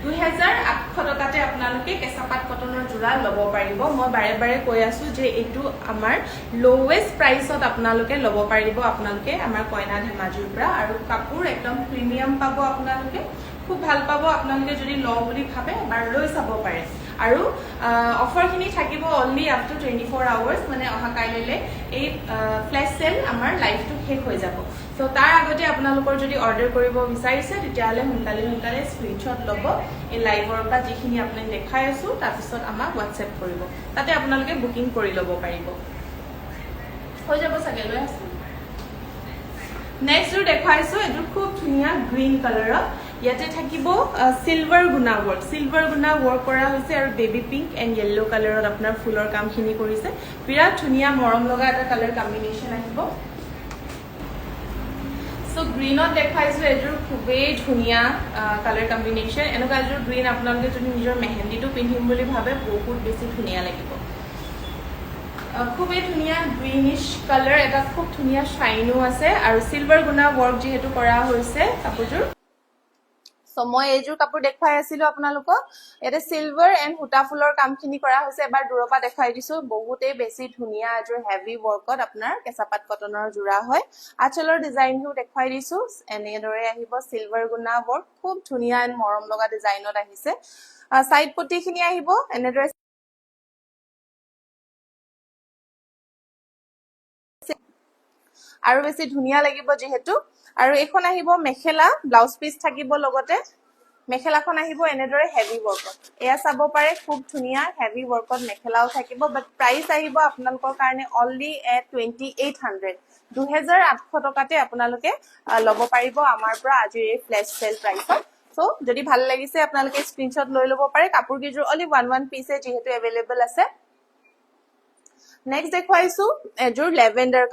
2800 টকাতে আপোনালোকে কেঁচাপাত কটনৰ যোৰা ল'ব পাৰিব মই বাৰে বাৰে কৈ আছো যে এইটো আমাৰ লোৱেষ্ট প্ৰাইসত আপোনালোকে ল'ব পাৰিব আপোনালোকে আমাৰ কইনা ধেমাজিৰ পৰা আৰু কাপোৰ একদম প্ৰিমিয়াম পাব আপোনালোকে খুব ভাল পাব আপোনালোকে যদি লও বুলি ভাবে এবাৰ লৈ চাব পাৰে আৰু অফাৰখিনি থাকিব অনলি আপ টু 24 আৱাৰ্স মানে অহা কাইলৈলে এই ফ্লেশ সেল আমাৰ লাইভটো শেষ হৈ যাব সো তাৰ আগতে আপোনালোকৰ যদি অৰ্ডাৰ কৰিব বিচাৰিছে তেতিয়াহলে সোনকালে স্ক্ৰিনশ্বট ল'ব এই লাইভৰ পৰা যিখিনি আপুনি দেখাই আছো তাৰ পিছত আমাক WhatsApp কৰিব তাতে আপোনালোকে বুকিং কৰি ল'ব পাৰিব হৈ যাব চাগে লৈ আছো নেক্সট দেখাইছো এটো খুব ধুনীয়া গ্ৰীন কালাৰত ইয়াতে থাকিব সিলভাৰ গুনা ৱৰ্ক কৰা হৈছে আৰু বেবি পিংক এণ্ড য়েল্লো কালাৰত আপোনাৰ ফুলৰ কামখিনি কৰিছে বিৰাট ধুনীয়া মৰম লগা এটা কালাৰ কম্বিনেশন আহিব সো গ্ৰীনত দেখাইছো এজোৰ খুবেই ধুনীয়া কালাৰ কম্বিনেশন এনেকুৱা এজোৰ গ্ৰীন আপোনালোকে যদি নিজৰ মেহেন্দিটো পিন্ধিম বুলি ভাবে বহুত বেছি ধুনীয়া লাগিব খুবেই ধুনীয়া গ্ৰীনিশ কালাৰ এটা খুব ধুনীয়া শাইনো আছে আৰু সিলভাৰ গুনা ৱৰ্ক যেহেতু কৰা হৈছে কাপোৰযোৰ সো মই এইযোৰ কাপোৰ দেখাই আছিলো আপোনালোকক এতে সিলভাৰ এণ্ড হুটা ফুলৰ কামখিনি কৰা হৈছে এবাৰ দূৰৰ পৰা দেখাই দিছো বহুতেই বেছি ধুনীয়া এযোৰ হেভি ৱৰ্কত আপোনাৰ কেঁচাপাত কটনৰ যোৰা হয় আঁচলৰ ডিজাইনটো দেখাই দিছো এনেদৰে আহিব সিলভাৰ গুনা ৱৰ্ক খুব ধুনীয়া এণ্ড মৰম লগা ডিজাইনত আহিছে সাইড পটিখিনি আহিব এনেদৰে আৰু বেছি ধুনীয়া লাগিব যেহেতু আৰু এখন আহিব মেখেলা ব্লাউজ পিস থাকিব লগতে মেখেলাখন আহিব এনেদৰে হেভি ওয়াৰ্কত এয়া চাব পাৰে খুব ধুনীয়া হেভি ওয়াৰ্কত মেখেলাও থাকিব বাট প্ৰাইস আহিব আপোনালোকৰ কাৰণে অনলি এট 2800 2800 টকাতে আপোনালোকে ল'ব পাৰিব আমাৰ পৰা আজিৰ এই ফ্ল্যাশ সেল প্ৰাইসত সো যদি ভাল লাগিছে আপোনালোকে স্ক্ৰিনশ্বট লৈ ল'ব পাৰে কাপোৰ কিজোৰ অনলি 1 পিসে যেহেতু अवेलेबल আছে নেক্সট দেখাইছো এজোৰ লেভেন্ডাৰ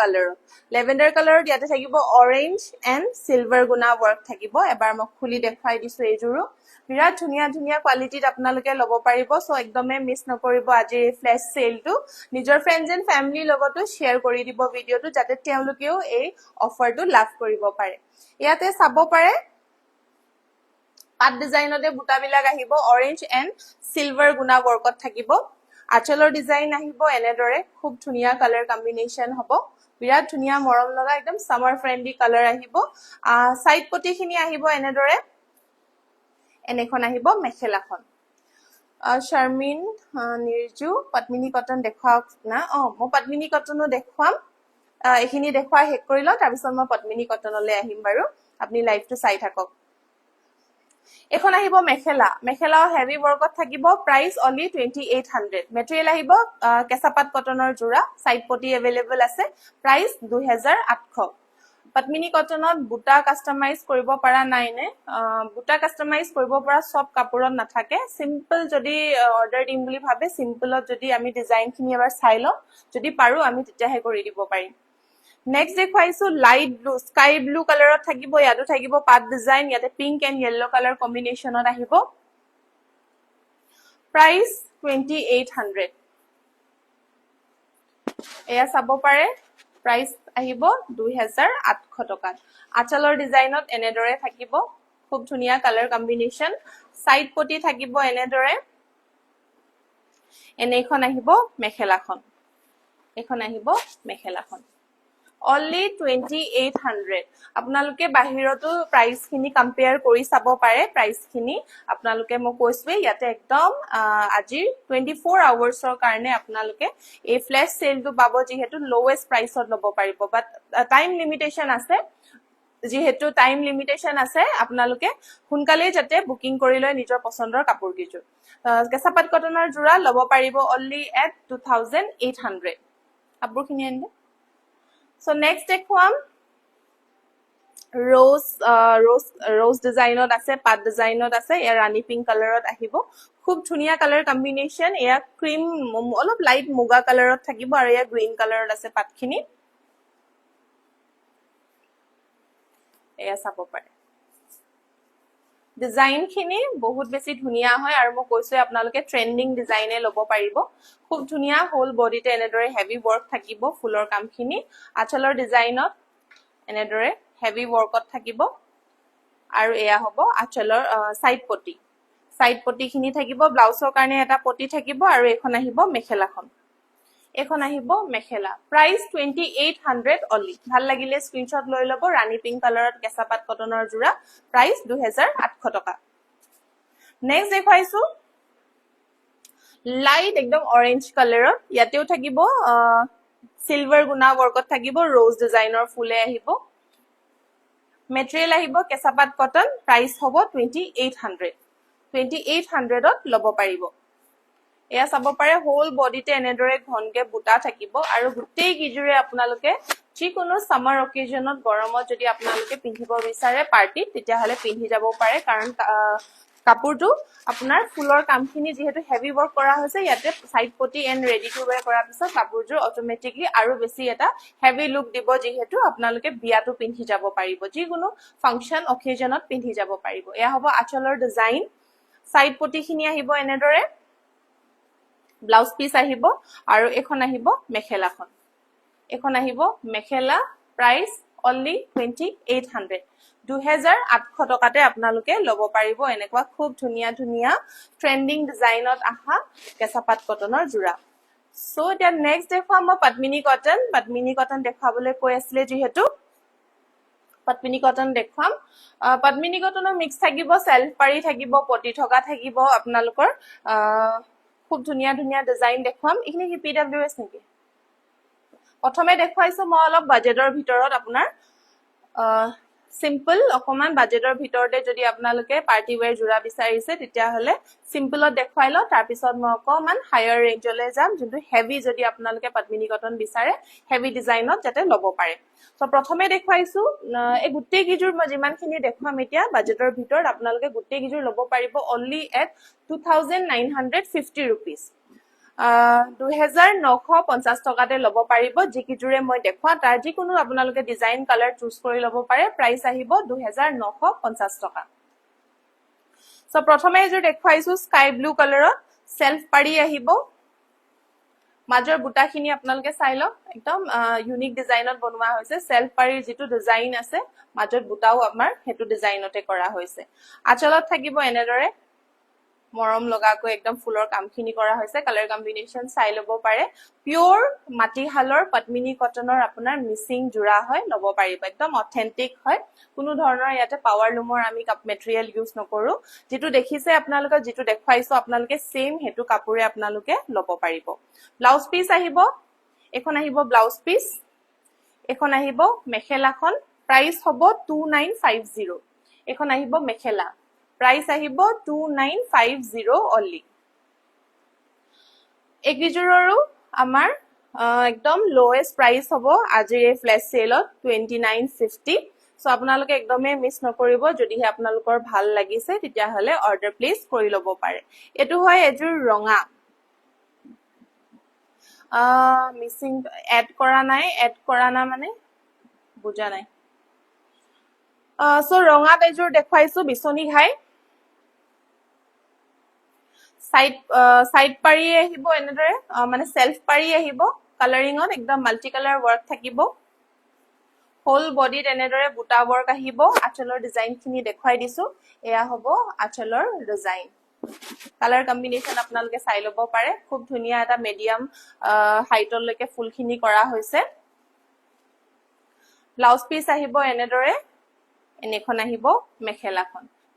কালাৰত ইয়াতে থাকিব অৰেঞ্জ এন্ড সিলভাৰ গুনা ওয়াৰ্ক থাকিব এবাৰ মই খুলি দেখাই দিছো এজোৰো বিৰাট ধুনীয়া ধুনীয়া কোৱালিটিত আপোনালোকে ল'ব পাৰিব সো একদমে মিস নকৰিব আজিৰ এই ফ্ল্যাশ সেলটো নিজৰ ফ্ৰেণ্ডছ এন্ড ফ্যামিলিৰ লগতো শেয়াৰ কৰি দিব ভিডিওটো যাতে তেওঁলোকেও এই অফাৰটো লাভ কৰিব পাৰে ইয়াতে চাব পাৰে পাট ডিজাইনতে বুটাবিলাক আহিব অৰেঞ্জ এন্ড সিলভাৰ গুনা ওয়াৰ্কত থাকিব আঁচলৰ ডিজাইন আহিব এনেদৰে খুব ধুনীয়া কালাৰ কম্বিনেশন হ'ব বিৰাট ধুনীয়া মৰম লগা একদম সামাৰ ফ্ৰেন্ডলি কালাৰ আহিব সাইড পটিখিনি আহিব এনেদৰে এনেখন আহিব মেখেলাখন শাৰমিন নিৰজু পদ্মিনী কটন দেখাওক না মই পদ্মিনী কটনো দেখাম এখিনি দেখুৱা হেক কৰিলো তাৰ পিছত মই পদ্মিনী কটনলৈ আহিম বাৰু আপুনি লাইভটো চাই থাকক এখন আহিব মেখেলা হেভি ওয়াৰ্কত থাকিব প্ৰাইস অনলি 2800 মেটেৰিয়েল আহিব কেঁচাপাত কটনৰ জোৰা সাইড পটি अवेलेबल আছে প্ৰাইস 2800 পদ্মিনী কটনত বুটা কাস্টমাইজ কৰিব পৰা নাই নে বুটা কাস্টমাইজ কৰিব পৰা সব কাপোৰত নাথাকে সিম্পল যদি অৰ্ডাৰ দিম বুলি ভাবে সিম্পলত যদি আমি ডিজাইনখিনি এবাৰ চাই লওঁ যদি পাৰো আমি তেতিয়াহে কৰি দিব পাৰিম নেক্সট দেখাইছো লাইট ব্লু স্কাই ব্লু কালাৰত থাকিব ইয়াতো থাকিব পাট ডিজাইন ইয়াতে পিংক এন্ড ইয়েলো কালাৰ কম্বিনেশনত আহিব প্ৰাইস 2800 এয়া চাব পাৰে প্ৰাইস আহিব 2800 টকা আঁচলৰ ডিজাইনত এনেদৰে থাকিব খুব ধুনীয়া কালাৰ কম্বিনেশন সাইড পটি থাকিব এনেদৰে এনেখন আহিব মেখেলাখন এখন আহিব মেখেলাখন only 2800 আপোনালোকে বাহিৰতো প্ৰাইস খিনি কম্পেয়াৰ কৰি চাব পাৰে প্ৰাইস খিনি আপোনালোকে মই কৈছোৱে ইয়াতে একদম আজি 24 আৱাৰ্ছৰ কাৰণে আপোনালোকে এই ফ্ল্যাশ সেলটো পাব যেহেতু লোৱেষ্ট প্ৰাইসত ল'ব পাৰিব বাট টাইম লিমিটেশন আছে যেহেতু টাইম লিমিটেশন আছে আপোনালোকে সোনকালে যাতে বুকিং কৰি লয় নিজৰ পছন্দৰ কাপোৰ কিজোৰ কেঁচাপাত কটনৰ জোৰা ল'ব পাৰিব only at 2800 কাপোৰখিনি আনিলে So next দেখুৱাম rose ডিজাইনত আছে পাট ডিজাইনত আছে এয়া ৰাণী পিংক কালাৰত আহিব খুব ধুনীয়া কালাৰ কম্বিনেশন এয়া ক্ৰীম অলপ লাইট মুগা কালাৰত থাকিব আৰু এয়া গ্ৰীন কালাৰত আছে পাটখিনি এয়া চাব পাৰে ডিজাইন খিনি বহুত বেছি ধুনীয়া হয় আৰু মই কৈছো আপোনালোকে ট্ৰেন্ডিং ডিজাইনে ল'ব পাৰিব খুব ধুনীয়া হোল বডিতে এনেদৰে হেভি ওয়াৰ্ক থাকিব ফুলৰ কামখিনি আঁচলৰ ডিজাইনত এনেদৰে হেভি ওয়াৰ্কত থাকিব আৰু এয়া হ'ব আঁচলৰ সাইড পটিখিনি থাকিব ব্লাউজৰ কাৰণে এটা পটি থাকিব আৰু এখন আহিব মেখেলাখন এখন আহিব মেখেলা প্ৰাইস 2800 অনলি ভাল লাগিলে স্ক্ৰিনশ্বট লৈ ল'ব ৰাণী পিংক কালাৰত কেঁচাপাত কটনৰ জোৰা প্ৰাইস 2800 টকা নেক্সট দেখাইছো লাইট একদম অৰেঞ্জ কালাৰত ইয়াতেও থাকিব সিলভাৰ গুনা ওয়াৰ্কত থাকিব ৰোজ ডিজাইনৰ ফুলে আহিব মেটেৰিয়েল আহিব কেঁচাপাত কটন প্ৰাইস হ'ব 2800 ত ল'ব পাৰিব এয়া চাব পাৰে হোল বডিতে এনেদৰে ঘনকে বুটা থাকিব আৰু গুটেই কিজুৰে আপোনালোকে যিকোনো সামাৰ অকেজনত গৰমত যদি আপোনালোকে পিন্ধিব বিচাৰে পাৰ্টি তেতিয়া হলে পিন্ধি যাব পাৰে কাৰণ কাপোৰটো আপোনাৰ ফুলৰ কামখিনি যেহেতু হেভি ওয়াৰ্ক কৰা হৈছে ইয়াতে সাইড পটি এন্ড ৰেডি টু ওয়্যাৰ কৰাৰ পিছত কাপোৰযোৰ অটোমেটিকলি আৰু বেছি এটা হেভি লুক দিব যেহেতু আপোনালোকে বিয়াটো পিন্ধি যাব পাৰিব যিকোনো ফাংচন অকেজনত পিন্ধি যাব পাৰিব এয়া হ'ব আঁচলৰ ডিজাইন সাইড পটিখিনি আহিব এনেদৰে ব্লাউজ পিস আহিব আৰু এখন আহিব মেখেলাখন এখন আহিব মেখেলা প্ৰাইস only 2800 2800 টকাতে আপোনালোকে ল'ব পাৰিব এনেকুৱা খুব ধুনীয়া ধুনীয়া ট্ৰেন্ডিং ডিজাইনত আহা কেঁচাপাত কটনৰ জোৰা সো এতিয়া নেক্সট দেখুৱাম মই পদ্মিনী কটন দেখাবলৈ কৈ আছিলে যেহেতু পদ্মিনী কটন দেখুৱাম পদ্মিনী কটনৰ মিক্স থাকিব সেলফ পাৰি থাকিব পটি থকা থাকিব আপোনালোকৰ খুব ধুনীয়া ধুনীয়া ডিজাইন দেখুৱাম এইখিনি কি PWS নেকি প্ৰথমে দেখুৱাইছো মই অলপ বাজেটৰ ভিতৰত আপোনাৰ সিম্পল অকমান বাজেটৰ ভিতৰতে যদি আপোনালোকে পাৰ্টি ওয়্যাৰ জোৰা বিচাৰিছে তেতিয়াহলে সিম্পলত দেখুৱাই লওঁ তাৰ পিছত মই অকমান হায়াৰ ৰেঞ্জলৈ যাম যোনটো হেভি যদি আপোনালোকে পদ্মিনী কটন বিচাৰে হেভি ডিজাইনত যাতে ল'ব পাৰে সো প্ৰথমে দেখুৱাইছো এই গুটেই কিজোৰ মই যিমানখিনি দেখুৱাম এতিয়া বাজেটৰ ভিতৰত আপোনালোকে গুটেই কিজোৰ ল'ব পাৰিব only at 2950 rupees 2950 টকাতে ল'ব পাৰিব যিকিজোৰে মই দেখুৱা তাৰ যিকোনো আপোনালোকে ডিজাইন কালাৰ চুজ কৰি ল'ব পাৰে প্ৰাইস আহিব 2950 টকা সো প্ৰথমে এজোৰ দেখুৱাইছো স্কাই ব্লু কালাৰত সেলফ পাৰি আহিব মাজৰ বুটাখিনি আপোনালোকে চাই লওক একদম ইউনিক ডিজাইনত বনোৱা হৈছে সেলফ পাৰিৰ যেটো ডিজাইন আছে মাজত বুটাও আমাৰ হেতু ডিজাইনতে কৰা হৈছে আচলত থাকিব এনেদৰে মৰম লগাকৈ একদম ফুলৰ কামখিনি কৰা হৈছে কালাৰ কম্বিনেশন চাই ল'ব পাৰে পিওৰ মাটিহালৰ পদ্মিনী কটনৰ আপোনাৰ মিসিং জোৰা হয় ল'ব পাৰিব একদম অথেন্টিক হয় কোনো ধৰণৰ ইয়াতে পাৱাৰ লুমৰ আমি কাপ মেটেৰিয়েল ইউজ নকৰো যেটো দেখিছে আপোনালোকে যেটো দেখুৱাইছো আপোনালোকে সেম হেতু কাপোৰে আপোনালোকে ল'ব পাৰিব ব্লাউজ পিস আহিব এখন আহিব ব্লাউজ পিস এখন আহিব মেখেলাখন প্ৰাইস হ'ব 2950 এখন আহিব মেখেলা প্ৰাইস আহিব 2950 only একিজোৰৰো আমাৰ একদম লোৱেষ্ট প্ৰাইস হ'ব আজিৰ এই ফ্লেশ সেলত 2950 সো আপোনালোকে একদমে মিস নকৰিব যদিহে আপোনালোকৰ ভাল লাগিছে তেতিয়া হলে অৰ্ডাৰ প্লেস কৰি ল'ব পাৰে এটো হয় এজোৰ ৰঙা মিসিং এড কৰা না মানে বুজা নাই সো ৰঙাত এজোৰ দেখুৱাইছো বিছনি ঘাই সাইড পাৰি আহিব এনেদৰে মানে সেলফ পাৰি আহিব কালাৰিংত একদম মাল্টি কালাৰ ওয়াৰ্ক থাকিব হোল বডিত এনেদৰে বুটা ওয়াৰ্ক আহিব আচলৰ ডিজাইনখিনি দেখুৱাই দিছো এয়া হ'ব আচলৰ ডিজাইন কালাৰ কম্বিনেশন আপোনালোকে চাই ল'ব পাৰে খুব ধুনিয়া এটা মিডিয়াম হাইটলৈকে ফুলখিনি কৰা হৈছে ব্লাউজ পিস আহিব এনেদৰে এনেখন আহিব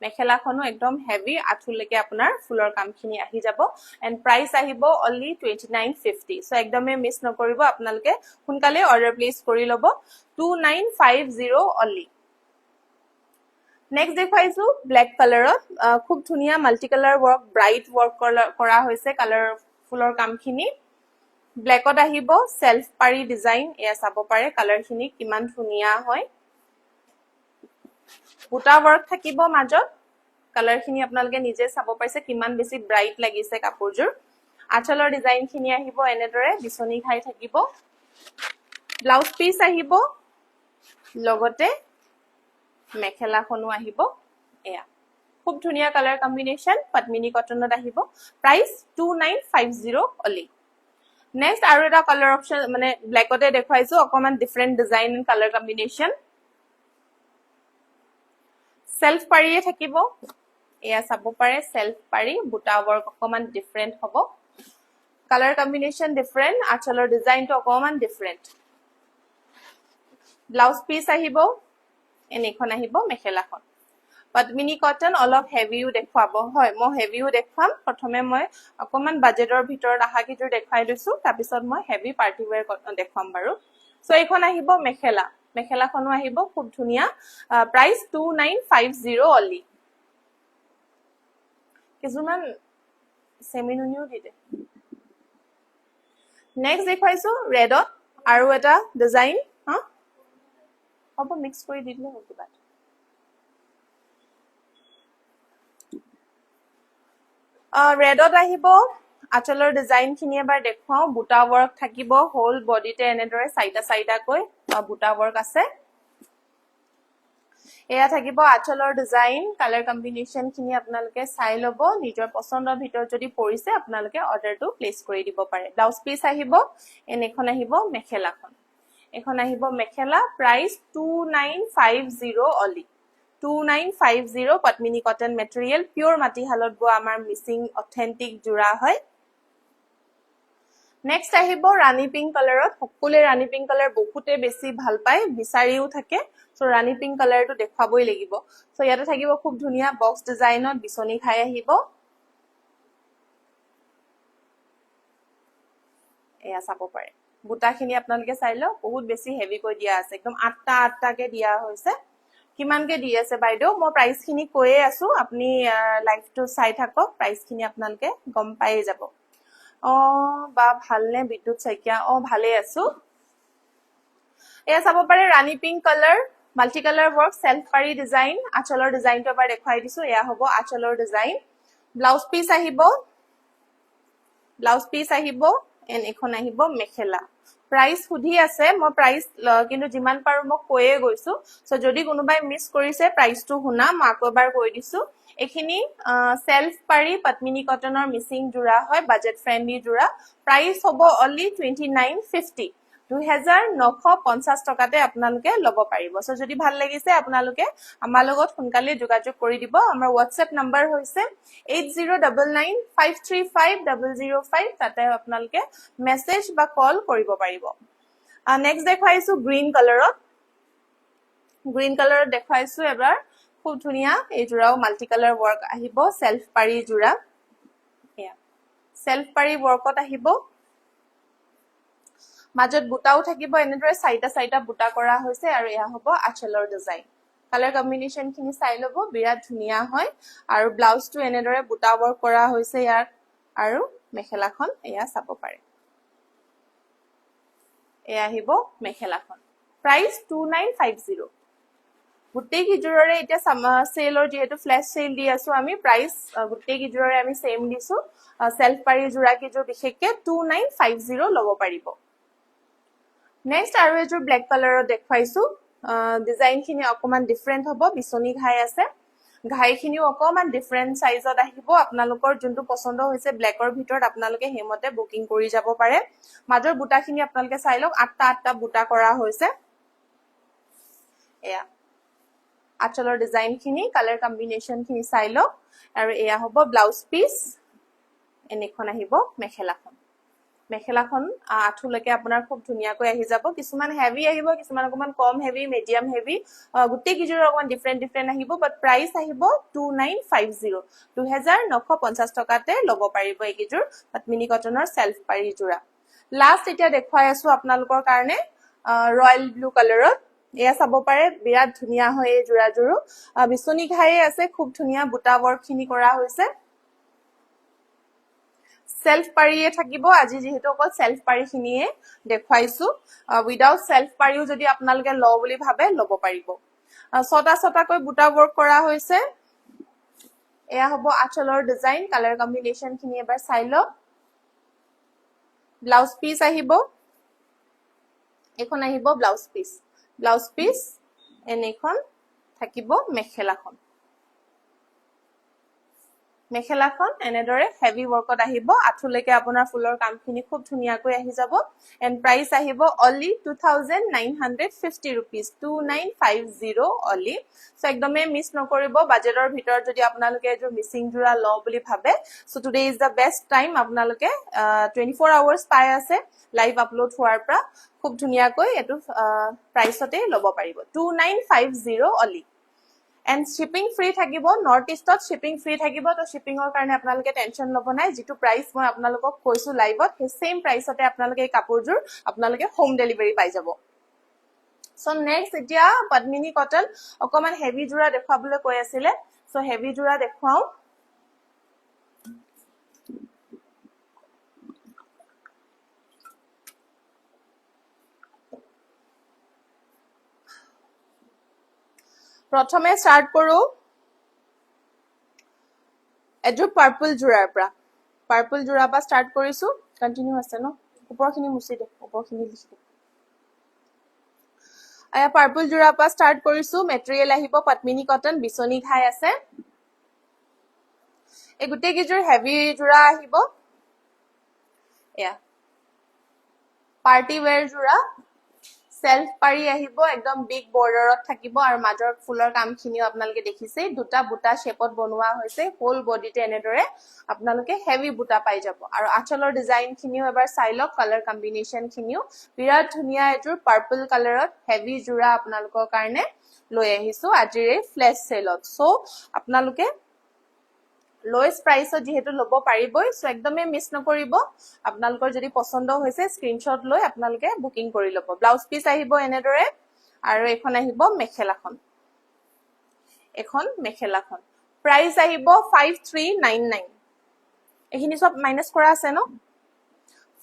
মেখেলাখনো একদম হেভি আঠুলৈকে আপোনাৰ ফুলৰ কামখিনি আহি যাব এন্ড প্ৰাইস আহিব only 2950 সো একদমে মিস নকৰিব আপোনালোকে সোনকালে অৰ্ডাৰ প্লেস কৰি ল'ব 2950 only নেক্সট দেখুৱাইছো ব্ল্যাক কালাৰত খুব ধুনিয়া multi colour work bright work কৰা হৈছে কালাৰ ফুলৰ কামখিনি ব্ল্যাকত আহিব সেলফ পাৰি ডিজাইন এয়া চাব পাৰে কালাৰখিনি কিমান ধুনিয়া হয় বুটা ওয়াৰ্ক থাকিব মাজত কালাৰখিনি আপোনালোকে নিজে চাব পাৰিছে কিমান বেছি ব্ৰাইট লাগিছে কাপোৰজোৰ আচলৰ ডিজাইনখিনি আহিব এনেদৰে বিছনি ঘাই থাকিব ব্লাউজ পিস আহিব লগতে মেখেলাখনো আহিব এয়া খুব ধুনিয়া কালাৰ কম্বিনেশন পদ্মিনী কটনত আহিব প্ৰাইস 2950 only নেক্সট আৰু এটা কালাৰ অপচন মানে ব্ল্যাকতে দেখুৱাইছো অকমান different design colour combination self পাৰিয়ে থাকিব এয়া চাব পাৰে সেলফ পাৰি বুটা ওয়াৰ্ক অকমান ডিফাৰেন্ট হ'ব কালাৰ কম্বিনেশন ডিফাৰেন্ট আচলৰ ডিজাইনটো অকমান ডিফাৰেন্ট ব্লাউজ পিস আহিব এনেখন আহিব মেখেলাখন পদ্মিনী কটন অলপ হেভিও দেখুৱাব হয় মই হেভিও দেখুৱাম প্ৰথমে মই অকমান বাজেটৰ ভিতৰত আহা কিজোৰ দেখাই দিছো তাৰ পিছত মই হেভি পাৰ্টি ওয়্যাৰ কটন দেখুৱাম বাৰু সো এইখন আহিব মেখেলাখনো আহিব খুব ধুনিয়া প্ৰাইস 2950 only কিছুমান সেমিনুনিও দিতে নেক্সট দেখুৱাইছো ৰেডত আৰু এটা ডিজাইন হ'ব মিক্স কৰি দিলে হ'ব কিবা ৰেডত আহিব আচলৰ ডিজাইনখিনি এবাৰ দেখুৱাও বুটা ওয়াৰ্ক থাকিব হোল বডিতে এনেদৰে সাইডাকৈ বুটা ওয়াৰ্ক আছে এয়া থাকিব আচলৰ ডিজাইন কালাৰ কম্বিনেশন খিনি আপোনালোকে চাই ল'ব নিজৰ পছন্দৰ ভিতৰত যদি পৰিছে আপোনালোকে অৰ্ডাৰটো প্লেস কৰি দিব পাৰে ব্লাউজ পিস আহিব এনেখন আহিব মেখেলাখন এখন আহিব মেখেলা প্ৰাইস 2950 only 2950 পদ্মিনী কটন মেটেৰিয়েল পিওৰ মাটিহালত বোৱা আমাৰ মিসিং অথেন্টিক জোৰা হয় নেক্সট আহিব ৰাণী পিংক কালাৰত সকলোৱে ৰাণী পিংক কালাৰ বহুতে বেছি ভাল পায় বিচাৰিও থাকে সো ৰাণী পিংক কালাৰটো দেখাবই লাগিব সো ইয়াতে থাকিব খুব ধুনিয়া বক্স ডিজাইনত বিছনি খাই আহিব এয়া চাব পাৰে বুটাখিনি আপোনালোকে চাই লওক বহুত বেছি হেভি কৈ দিয়া আছে একদম আঠটা আঠটাকে দিয়া হৈছে কিমানকে দি আছে বাইদেউ মই প্ৰাইস খিনি কৈয়ে আছো আপুনি লাইভটো চাই থাকক প্ৰাইস খিনি আপোনালোকে গম পাইয়ে যাব বা ভালনে বিদ্যুৎ শইকীয়া ভালে আছো এয়া চাব পাৰে ৰাণী pink colour multi colour work self পাৰি ডিজাইন আঁচলৰ ডিজাইনটো এবাৰ দেখাই দিছো এয়া হ'ব আঁচলৰ ডিজাইন ব্লাউজ পিস আহিব এন এখন আহিব মেখেলা প্ৰাইস সুধি আছে মই প্ৰাইস কিন্তু যিমান পাৰো মই কৈয়ে গৈছো সো যদি কোনোবাই মিস কৰিছে প্ৰাইসটো শুনা মই আকৌ এবাৰ কৈ দিছো এখিনি সেলফ পাৰি পত্মিনী কটনৰ মিসিং জোৰা হয় বাজেট ফ্ৰেন্ডলি জোৰা প্ৰাইস হ'ব অনলি 2950 2950 টকাতে আপোনালোকে ল'ব পাৰিব সো যদি ভাল লাগিছে আপোনালোকে আমাৰ লগত সোনকালে যোগাযোগ কৰি দিব আমাৰ WhatsApp নম্বৰ হৈছে 8099535005 তাতে আপোনালোকে মেসেজ বা কল কৰিব পাৰিব নেক্সট দেখাইছো গ্ৰীন কালাৰত দেখাইছো এবাৰ খুব ধুনিয়া এই জোৰাও মাল্টি কালাৰ ৱৰ্ক আহিব সেলফ পাৰি জোৰা এয়া সেলফ পাৰি ৱৰ্কত আহিব মাজত বুটাও থাকিব এনেদৰে চাইটা বুটা কৰা হৈছে আৰু এয়া হ'ব আঁচলৰ ডিজাইন কালাৰ কম্বিনেশন খিনি চাই লব বিৰাট ধুনিয়া হয় আৰু ব্লাউজটো এনেদৰে বুটা ৱৰ্ক কৰা হৈছে ইয়াৰ আৰু মেখেলাখন এয়া চাব পাৰে এয়া আহিব মেখেলাখন প্ৰাইস 2950 গুটেই কিজোৰৰে এতিয়া সেলৰ যেহেতু ফ্ল্যাশ সেল দি আছো আমি প্ৰাইস গুটেই কিজোৰৰে আমি সেম দিছো সেলফ পাৰি জোৰা কিজোৰ বিশেষকে 2950 লব পাৰিব নেক্সট আৰু এজোৰ ব্ল্যাক কালাৰত দেখাইছো ডিজাইন খিনি অকমান ডিফাৰেন্ট হ'ব বিচনি ঘাই আছে ঘাইখিনিও অকমান ডিফাৰেন্ট সাইজত আহিব আপোনালোকৰ যোনটো পছন্দ হৈছে ব্ল্যাকৰ ভিতৰত আপোনালোকে হেমতে বুকিং কৰি যাব পাৰে মাজৰ বুটাখিনি আপোনালোকে চাই লওক আঠটা বুটা কৰা হৈছে এয়া আঁচলৰ ডিজাইন খিনি কালাৰ কম্বিনেশন খিনি চাই লওক আৰু এয়া হ'ব ব্লাউজ পিস এনেখন আহিব মেখেলাখন আঠুলৈকে আপোনাৰ খুব ধুনিয়াকৈ আহি যাব কিছুমান হেভি আহিব কিছুমান অকমান কম হেভি মিডিয়াম হেভি গুটেই কিজোৰ অকমান ডিফাৰেন্ট আহিব বাট প্ৰাইস আহিব 2950 2950 টকাতে ল'ব পাৰিব এই কিজোৰ পত্মিনী কটনৰ সেলফ পাৰি জোৰা লাষ্ট এতিয়া দেখুৱাই আছো আপোনালোকৰ কাৰণে ৰয়েল ব্লু কালাৰত এয়া চাব পাৰে বিৰাট ধুনিয়া হয় এই জোৰাজোৰো বিচনি ঘাই আছে খুব ধুনিয়া বুটা ৱৰ্ক খিনি কৰা হৈছে সেলফ পাৰিয়ে থাকিব আজি যেহেতু অকল সেলফ পাৰি খিনিয়ে দেখুৱাইছো উইদাউট সেলফ পাৰিও যদি আপোনালোকে ল বুলি ভাবে ল'ব পাৰিব ছটাকৈ বুটা ৱৰ্ক কৰা হৈছে এয়া হ'ব আঁচলৰ ডিজাইন কালাৰ কম্বিনেশন খিনি এবাৰ চাই লওক ব্লাউজ পিস আহিব এখন আহিব ব্লাউজ পিস এনেখন থাকিব মেখেলাখন এনেদৰে হেভি ৱৰ্কত আহিব আঠুলৈকে আপোনাৰ ফুলৰ কামখিনি খুব ধুনিয়াকৈ আহি যাব এন্ড প্ৰাইস আহিব অনলি 2950 rupees 2950 অনলি সো একদমে মিস নকৰিব বাজেটৰ ভিতৰত যদি আপোনালোকে এজোৰ মিসিং জোৰা ল বুলি ভাবে so today is the best time আপোনালোকে 24 আৱাৰ্স পাই আছে লাইভ আপলোড হোৱাৰ পৰা খুব ধুনিয়াকৈ এটো প্ৰাইসতে ল'ব পাৰিব 2950 অনলি and shipping free থাকিব নৰ্থ ইষ্টত shipping free থাকিব তো shippingৰ কাৰণে আপোনালোকে টেনচন ল'ব নাই যেটো প্ৰাইস মই আপোনালোকক কৈছো লাইভত সেই সেম প্ৰাইসতে আপোনালোকে এই কাপোৰজোৰ আপোনালোকে হোম ডেলিভাৰী পাই যাব সো নেক্সট এতিয়া পত্মিনী কটন অকমান হেভি জোৰা দেখাবলৈ কৈ আছিলে সো হেভি জোৰা দেখাও প্ৰথমে স্টাৰ্ট কৰো এজো পাৰ্পল জোৰাৰ পৰা স্টাৰ্ট কৰিছো কন্টিনিউ আছে ন উপৰখিনি মুছি দে উপৰখিনি লিখি দে আয়া পাৰ্পল জোৰাৰ পৰা স্টাৰ্ট কৰিছো মেটেৰিয়েল আহিব পত্মিনী কটন বিচনি ঘাই আছে এই গুটেই কিজোৰ হেভি জোৰা আহিব এয়া পাৰ্টি ওয়্যাৰ জোৰা সেলফ পাৰি আহিব একদম বিগ বৰ্ডাৰত থাকিব আৰু মাজৰ ফুলৰ কামখিনিও আপোনালোকে দেখিছে দুটা বুটা শেপত বনোৱা হৈছে হোল বডিতে এনেদৰে আপোনালোকে হেভি বুটা পাই যাব আৰু আঁচলৰ ডিজাইন খিনিও এবাৰ চাই লওক কালাৰ কম্বিনেশন খিনিও বিৰাট ধুনিয়া এজোৰ পাৰ্পল কালাৰত হেভি জোৰা আপোনালোকৰ কাৰণে লৈ আহিছো আজিৰ এই ফ্লেশ সেলত সো আপোনালোকে লোয়েষ্ট প্ৰাইসত যেহেতু লব পাৰিবই সো একদমে মিস নকৰিব আপোনালোকৰ যদি পছন্দ হৈছে স্ক্ৰিনশ্বট লৈ আপোনালোকে বুকিং কৰি লব ব্লাউজ পিস আহিব এনেদৰে আৰু এখন আহিব মেখেলাখন এখন মেখেলাখন প্ৰাইস আহিব 5399 এখিনি সব মাইনাস কৰা আছে ন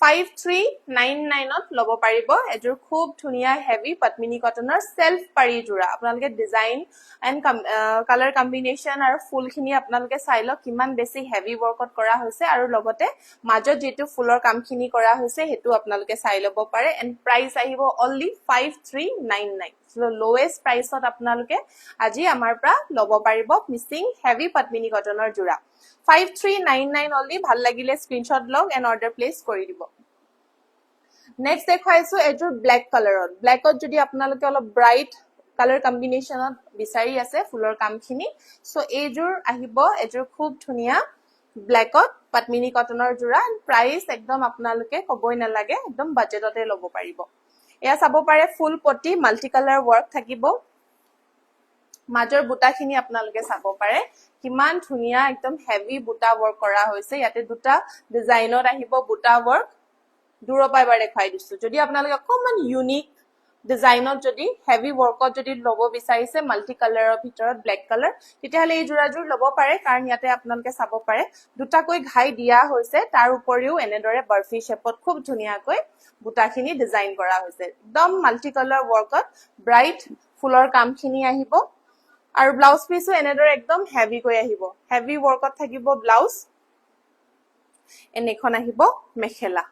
5399 ত লব পাৰিব এজোৰ খুব ধুনিয়া হেভি পদ্মিনী কটনৰ সেলফ পাৰি জোৰা আপোনালোকে ডিজাইন এন্ড কালাৰ কম্বিনেশন আৰু ফুলখিনি আপোনালোকে চাই লওক কিমান বেছি হেভি ওয়াৰ্কত কৰা হৈছে আৰু লগতে মাজত যেটো ফুলৰ কামখিনি কৰা হৈছে হেতু আপোনালোকে চাই লব পাৰে এন্ড প্ৰাইস আহিব only 5399 সো লোৱেষ্ট প্ৰাইসত আপোনালোকে আজি আমাৰ পৰা লব পাৰিব মিসিং হেভি পদ্মিনী কটনৰ জোৰা 5399 only ভাল লাগিলে স্ক্ৰিনশ্বট লওক এন্ড অৰ্ডাৰ প্লেস কৰি দিব নেক্সট দেখাইছো এজোৰ ব্ল্যাক কালাৰত ব্ল্যাকত যদি আপোনালোকে অলপ ব্ৰাইট কালাৰ কম্বিনেশনত বিচাৰি আছে ফুলৰ কামখিনি সো এজোৰ আহিব এজোৰ খুব ধুনিয়া ব্ল্যাকত পদ্মিনী কটনৰ জোৰা প্ৰাইস একদম আপোনালোকে কবই নালাগে একদম বাজেটতে লব পাৰিব এয়া চাব পাৰে ফুল পটি মাল্টি কালাৰ ওয়াৰ্ক থাকিব মাজৰ বুটাখিনি আপোনালোকে চাব পাৰে কিমান ধুনিয়া একদম হেভি বুটা ওয়াৰ্ক কৰা হৈছে ইয়াতে দুটা ডিজাইনত আহিব বুটা ওয়াৰ্ক দূৰৰ পৰা এবাৰ দেখাই দিছো যদি আপোনালোকে অকমান ইউনিক ডিজাইনত যদি হেভি ওয়াৰ্কত যদি লব বিচাৰিছে মাল্টি কালাৰৰ ভিতৰত ব্ল্যাক কালাৰ তেতিয়াহলে এই জোৰাজোৰ লব পাৰে কাৰণ ইয়াতে আপোনালোকে চাব পাৰে দুটাকৈ ঘাই দিয়া হৈছে তাৰ উপৰিও এনেদৰে বাৰ্ফি শেপত খুব ধুনিয়াকৈ বুটাখিনি ডিজাইন কৰা হৈছে একদম মাল্টি কালাৰ ওয়াৰ্কত ব্ৰাইট ফুলৰ কামখিনি আহিব আৰু ব্লাউজ পিসও এনেদৰে একদম হেভি কৈ আহিব হেভি ওয়াৰ্কত থাকিব ব্লাউজ এনেখন আহিব মেখেলা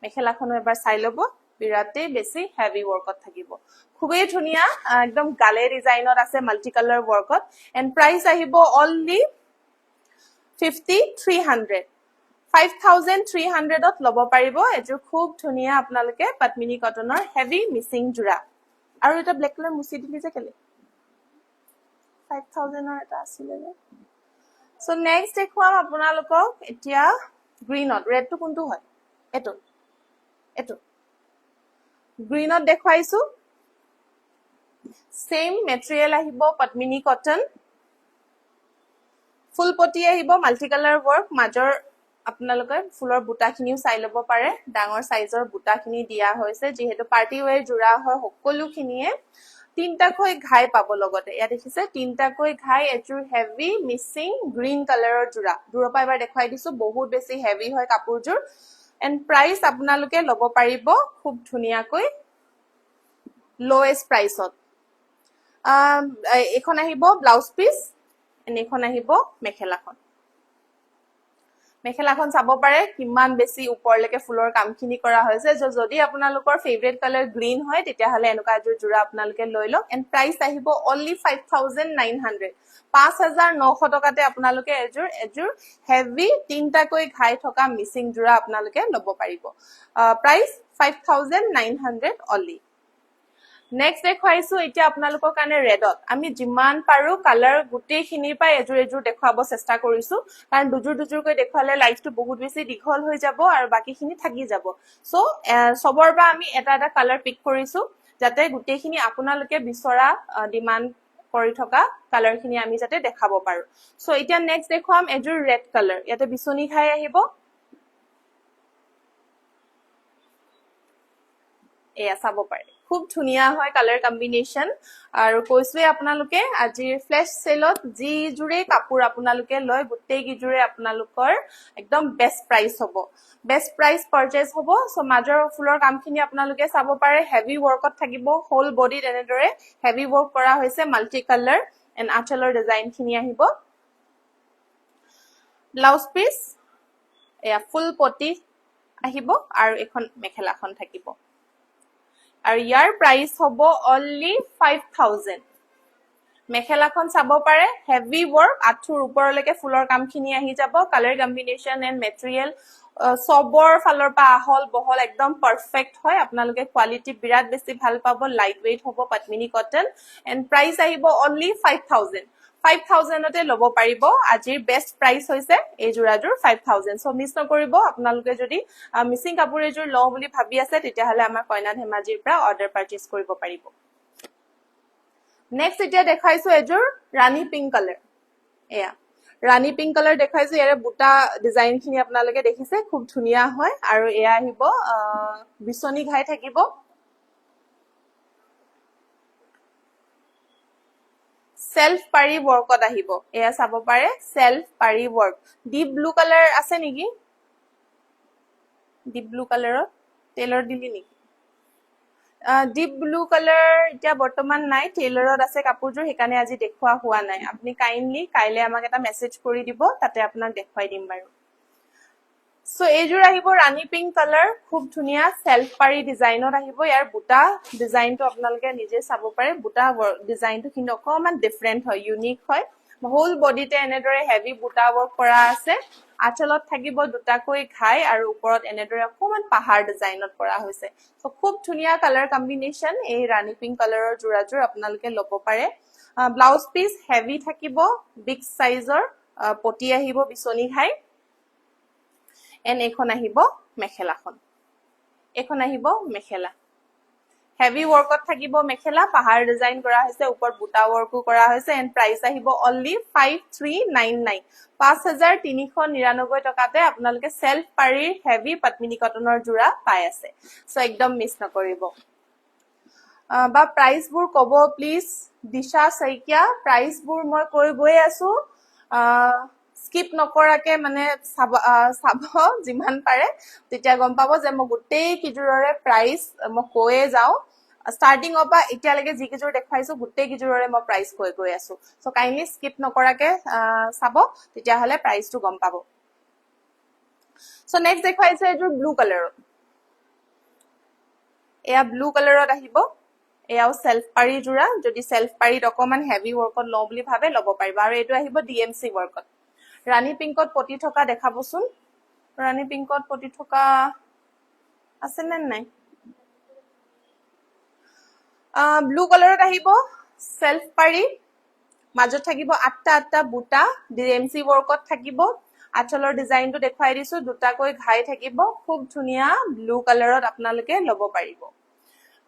মেখেলাখনো এবাৰ চাই লব বিৰাতে বেছি হেভি ওয়াৰ্কত থাকিব খুবেই ধুনিয়া একদম গালে ডিজাইনত আছে মাল্টি কালাৰ ওয়াৰ্কত এন্ড প্ৰাইস আহিব only 5300 5300 ত লব পাৰিব এজোৰ খুব ধুনিয়া আপোনালোকে পদ্মিনী কটনৰ হেভি মিসিং জোৰা আৰু এটা ব্ল্যাক কালাৰ মুছি দিলি যে কেলে 5000 ৰ এটা আছিল সো নেক্সট দেখুৱাম আপোনালোকক এতিয়া গ্ৰীনত ৰেডটো কোনটো হয় এটো এটো গ্ৰীনত দেখুৱাইছো সেম মেটেৰিয়েল আহিব পদ্মিনী কটন ফুল পটি আহিব মাল্টি কালাৰ ওয়াৰ্ক মাজৰ আপোনালোকে ফুলৰ বুটাখিনিও চাই লব পাৰে ডাঙৰ সাইজৰ বুটাখিনি দিয়া হৈছে যেহেতু পাৰ্টি ওয়্যাৰ জোৰা হয় সকলোখিনিয়ে তিনটাকৈ ঘাই পাব লগতে ইয়া দেখিছে তিনটাকৈ ঘাই এজোৰ হেভি মিসিং গ্ৰীন কালাৰৰ জোৰা দূৰৰ পৰা এবাৰ দেখাই দিছো বহুত বেছি হেভি হয় কাপোৰজোৰ এন্ড প্ৰাইস আপোনালোকে লব পাৰিব খুব ধুনিয়াকৈ লোৱেষ্ট প্ৰাইসত এখন আহিব ব্লাউজ পিস এনেখন আহিব মেখেলাখন মেখেলাখন চাব পাৰে কিমান বেছি ওপৰলৈকে ফুলৰ কামখিনি কৰা হৈছে যদি আপোনালোকৰ ফেভৰেট কালাৰ গ্ৰীন হয় তেতিয়াহলে এনেকুৱা এজোৰ জোৰা আপোনালোকে লৈ লওক এন্ড প্ৰাইস আহিব only 5900 5900 টকাতে আপোনালোকে এজোৰ হেভি তিনটাকৈ ঘাই থকা মিসিং জোৰা আপোনালোকে লব পাৰিব প্ৰাইস 5900 only নেক্সট দেখুৱাইছো এতিয়া আপোনালোকৰ কাৰণে ৰেডত আমি যিমান পাৰো কালাৰ গুটেইখিনিৰ পৰা এজোৰ দেখুৱাব চেষ্টা কৰিছো কাৰণ দুজোৰকৈ দেখুৱালে লাইফটো বহুত বেছি দীঘল হৈ যাব আৰু বাকিখিনি থাকি যাব সো সবৰ পৰা আমি এটা কালাৰ পিক কৰিছো যাতে গুটেইখিনি আপোনালোকে বিচৰা ডিমান্ড কৰি থকা কালাৰখিনি আমি যাতে দেখাব পাৰো সো এতিয়া নেক্সট দেখুৱাম এজোৰ ৰেড কালাৰ ইয়াতে বিচনি খাই আহিব এয়া চাব পাৰে খুব ধুনিয়া হয় কালাৰ কম্বিনেশন আৰু কৈছোৱে আপোনালোকে আজিৰ ফ্লেশ সেলত যি জুৰে কাপোৰ আপোনালোকে লয় গুটেই গিজুৰে আপোনালোকৰ একদম বেষ্ট প্ৰাইস হ'ব বেষ্ট প্ৰাইস পাৰচেজ হ'ব সো মাজৰ ফুলৰ কামখিনি আপোনালোকে চাব পাৰে হেভি ওয়াৰ্কত থাকিব হোল বডিত এনেদৰে হেভি ওয়াৰ্ক কৰা হৈছে মাল্টি কালাৰ এন্ড আঁচলৰ ডিজাইনখিনি আহিব ব্লাউজ পিস এয়া ফুল পটি আহিব আৰু এখন মেখেলাখন থাকিব আৰু ইয়াৰ প্ৰাইস হ'ব only 5000 মেখেলাখন চাব পাৰে হেভি ওয়াৰ্ক আঁঠুৰ ওপৰলৈকে ফুলৰ কামখিনি আহি যাব কালাৰ কম্বিনেশন এন্ড মেটেৰিয়েল সবৰ ফালৰ পৰা আহল বহল একদম পাৰফেক্ট হয় আপোনালোকে কোৱালিটি বিৰাট বেছি ভাল পাব লাইট ওয়েট হ'ব পদ্মিনী কটন এন্ড প্ৰাইস আহিব only 5000 5000 তে লব পাৰিব আজিৰ বেষ্ট প্ৰাইস হৈছে এই জোৰাজোৰ 5000 সো মিছ নকৰিব আপোনালোকে যদি মিসিং কাপোৰ এজোৰ লও বুলি ভাবি আছে তেতিয়াহলে আমাৰ কইনা ধেমাজিৰ পৰা অৰ্ডাৰ পাৰচেজ কৰিব পাৰিব নেক্সট এতিয়া দেখাইছো এজোৰ ৰাণী পিংক কালাৰ এয়া ৰাণী পিংক কালাৰ দেখাইছো ইয়াৰে বুটা ডিজাইন খিনি আপোনালোকে দেখিছে খুব ধুনীয়া হয় আৰু এয়া আহিব বিচনী ঘাই থাকিব সেলফ পাৰি ওয়াৰ্কত আহিব এয়া চাব পাৰে সেলফ পাৰি ওয়াৰ্ক ডিপ ব্লু কালাৰ আছে নেকি ডিপ ব্লু কালাৰৰ টেইলৰ দিলি নেকি ডিপ ব্লু কালাৰ এতিয়া বৰ্তমান নাই টেইলৰত আছে কাপোৰযোৰ সেইকাৰণে আজি দেখুৱা হোৱা নাই আপুনি কাইন্ডলি কাইলে আমাক এটা মেসেজ কৰি দিব তাতে আপোনাক দেখুৱাই দিম বাৰু সো এইযোৰ আহিব ৰাণী পিংক কালাৰ খুব ধুনীয়া সেলফ পাৰি ডিজাইনত আহিব ইয়াৰ বুটা ডিজাইনটো আপোনালোকে নিজে চাব পাৰে বুটা ডিজাইনটো কিন্তু অকমান ডিফাৰেন্ট হয় ইউনিক হয় হোল বডিতে এনেদৰে হেভি বুটা ওয়াৰ্ক কৰা আছে আঁচলত থাকিব দুটাকৈ ঘাই আৰু ওপৰত এনেদৰে অকমান পাহাৰ ডিজাইনত কৰা হৈছে সো খুব ধুনীয়া কালাৰ কম্বিনেশন এই ৰাণী পিংক কালাৰৰ জোৰাজোৰ আপোনালোকে ল'ব পাৰে ব্লাউজ পিস হেভি থাকিব বিগ সাইজৰ পটি আহিব বিচনী ঘাই এন এখন আহিব মেখেলাখন এখন আহিব মেখেলা হেভি ওয়ার্কত থাকিব মেখেলা পাহাৰ ডিজাইন কৰা হৈছে ওপৰত বুটা ওয়াৰ্কো কৰা হৈছে এন্ড প্ৰাইস আহিব অনলি 5399 5399 টকাতে আপোনালোকে সেলফ পাৰি হেভি পত্মিনী কটনৰ জোৰা পাই আছে সো একদম মিস নকৰিব বা প্ৰাইস বোৰ কব প্লিজ দিশা সৈকিয়া প্ৰাইস বোৰ মই কৈ গৈ আছো স্কিপ নকৰাকে মানে চাব যিমান পাৰে তেতিয়া গম পাব যে মই গোটেই কিজোৰৰে প্ৰাইস মই কৈয়ে যাও স্টাৰ্টিং অপা এতিয়ালৈকে যি কিজোৰ দেখাইছো গোটেই কিজোৰৰে মই প্ৰাইস কৈ গৈ আছো সো কাইন্ডলি স্কিপ নকৰাকে চাব তেতিয়া হলে প্ৰাইসটো গম পাব সো নেক্সট দেখাইছে এযোৰ ব্লু কালাৰ এয়া ব্লু কালাৰত আহিব এয়াও সেলফ পাৰি জোৰা যদি সেলফ পাৰিত অকমান হেভি ওয়াৰ্কত লও বুলি ভাবে লব পাৰিব আৰু এটো আহিব ডিএমসি ওয়াৰ্কত ৰাণী পিংকত পটি থকা দেখাবচোন ৰাণী পিংকত পটি থকা আছে নে নাই ব্লু কালাৰত আহিব সেলফ পাৰি মাজত থাকিব আটটা বুটা ডিএমসি ওয়াৰ্কত থাকিব আঁচলৰ ডিজাইনটো দেখাই দিছো দুটাকৈ ঘাই থাকিব খুব ধুনীয়া ব্লু কালাৰত আপোনালোকে ল'ব পাৰিব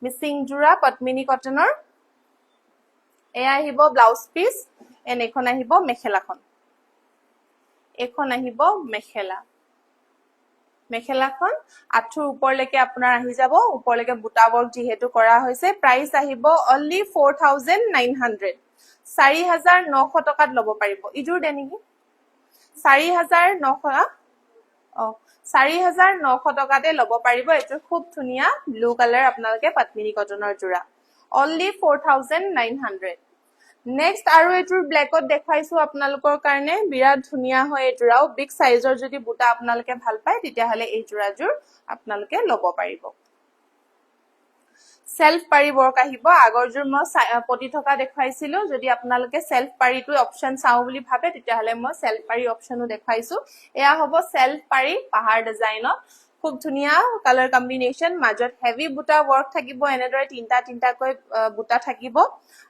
মিসিং জোৰা পত্মিনী কটনৰ এয়া আহিব ব্লাউজ পিস এন এখন আহিব মেখেলাখন এখন আহিব মেখেলা মেখেলাখন আঁঠুৰ ওপৰলৈকে আপোনাৰ আহি যাব ওপৰলৈকে বুটা ওয়াৰ্ক যেহেতু কৰা হৈছে প্ৰাইস আহিব অনলি 4900 4900 টকাত ল'ব পাৰিব ইজোৰ দে নেকি 4900 4900 টকাতে ল'ব পাৰিব এটো খুব ধুনীয়া ব্লু কালাৰ আপোনালোকে পত্মিনী কটনৰ জোৰা অনলি 4900 নেক্সট আৰু এটোৰ ব্ল্যাকত দেখাইছো আপোনালোকৰ কাৰণে বিৰাট ধুনীয়া হয় এটোৰাও বিগ সাইজৰ যদি বুটা আপোনালোকে ভাল পায় তেতিয়া হলে এই জোৰাজোৰ আপোনালোকে ল'ব পাৰিব সেলফ পাৰি ওয়াৰ্ক আহিব আগৰ জোৰ মই পটি থকা দেখাইছিলো যদি আপোনালোকে সেলফ পাৰিটো অপচন চাও বুলি ভাবে তেতিয়া হলে মই সেলফ পাৰি অপচনো দেখাইছো এয়া হ'ব সেলফ পাৰি পাহাৰ ডিজাইনত খুব ধুনীয়া কালাৰ কম্বিনেশন মাজত হেভি বুটা ওয়াৰ্ক থাকিব এনেদৰে তিনটা কৈ বুটা থাকিব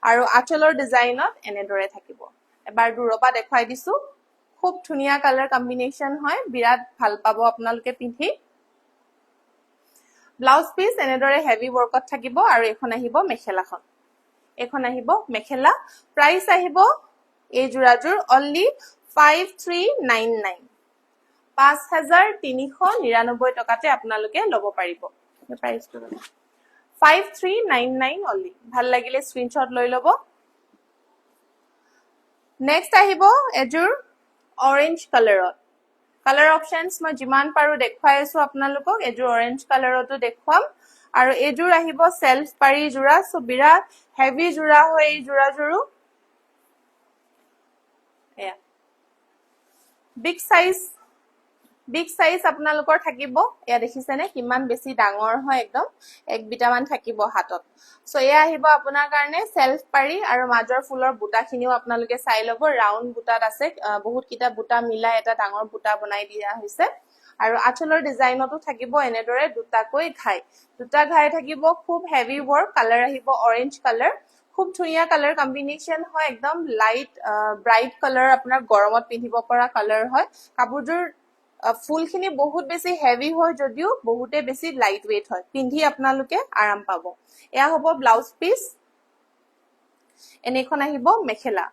আৰু আঁচলৰ ডিজাইনত এনেদৰে থাকিব এবাৰ দূৰপা দেখাই দিছো খুব ধুনীয়া কালাৰ কম্বিনেশন হয় বিৰাট ভাল পাব আপোনালোকে পিন্ধি ব্লাউজ পিস এনেদৰে হেভি ওয়াৰ্কত থাকিব আৰু এখন আহিব মেখেলাখন এখন আহিব মেখেলা প্ৰাইস আহিব এই জোৰাজোৰ অনলি 5399 5399 টকাতে আপোনালোকে ল'ব পাৰিব প্ৰাইসটো 5399 অনলি ভাল লাগিলে স্ক্ৰিনশ্বট লৈ ল'ব নেক্সট আহিব এজোৰ অৰেঞ্জ কালাৰত কালাৰ অপশনস মই যিমান পাৰো দেখাই আছো আপোনালোকক এজোৰ অৰেঞ্জ কালাৰতো দেখুৱাম আৰু এজোৰ আহিব সেলফ পাৰি জোৰা সো বিৰাট হেভি জোৰা হয় এই জোৰাজোৰো এয়া বিগ সাইজ আপোনালোকৰ থাকিব এয়া দেখিছেনে কিমান বেছি ডাঙৰ হয় একদম এক বিটামান থাকিব হাতত সো এয়া আহিব আপোনাৰ কাৰণে সেলফ পাৰি আৰু মাজৰ ফুলৰ বুটাখিনিও আপোনালোকে চাই ল'ব ৰাউন্ড বুটাত আছে বহুত কিটা বুটা মিলাই এটা ডাঙৰ বুটা বনাই দিয়া হৈছে আৰু আঁচলৰ ডিজাইনতো থাকিব এনেদৰে দুটাকৈ দুটা ঘাই থাকিব খুব হেভি ওয়াৰ্ক কালাৰ আহিব অৰেঞ্জ কালাৰ খুব ধুনীয়া কালাৰ কম্বিনেশন হয় একদম লাইট ব্ৰাইট কালাৰ আপোনাৰ গৰমত পিন্ধিব পৰা কালাৰ হয় কাপোৰযোৰ ফুলখিনি বহুত বেছি হেভি হয় যদিও বহুতে বেছি লাইট ওয়েট হয় পিন্ধি আপোনালোকে আৰাম পাব এয়া হ'ব ব্লাউজ পিস এনেখন আহিব মেখেলা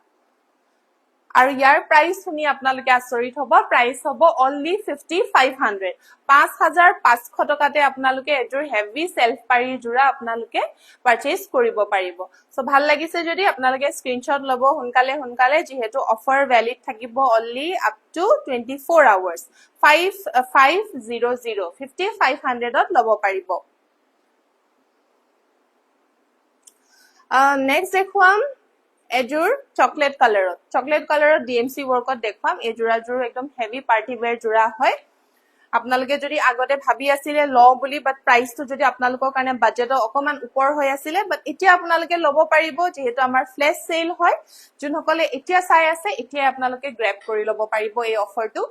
আৰু ইয়াৰ প্ৰাইস শুনি আপোনালোকে আচৰিত হ'ব প্ৰাইস হ'ব only 5500 5500 টকাতে আপোনালোকে এযোৰ হেভি সেলফ পাৰি জোৰা আপোনালোকে পাৰচেজ কৰিব পাৰিব সো ভাল লাগিছে যদি আপোনালোকে স্ক্ৰিনশ্বট ল'ব সোনকালে যিহেতু অফাৰ ভ্যালিড থাকিব only up to 24 hours 5500 5500 ত ল'ব পাৰিব next দেখুৱাম এযোৰ চকলেট কালাৰত DMC workত দেখুৱাম এই জোৰাযোৰ একদম হেভি পাৰ্টি ওয়্যাৰ জোৰা হয় আপোনালোকে যদি আগতে ভাবি আছিলে ল বুলি বাট প্ৰাইসটো যদি আপোনালোকৰ কাৰণে বাজেটৰ অকমান ওপৰ হৈ আছিলে বাট এতিয়া আপোনালোকে ল'ব পাৰিব যেহেতু আমাৰ ফ্লেশ সেল হয় যোনসকলে এতিয়া চাই আছে এতিয়া আপোনালোকে গ্ৰেব কৰি ল'ব পাৰিব এই অফাৰটো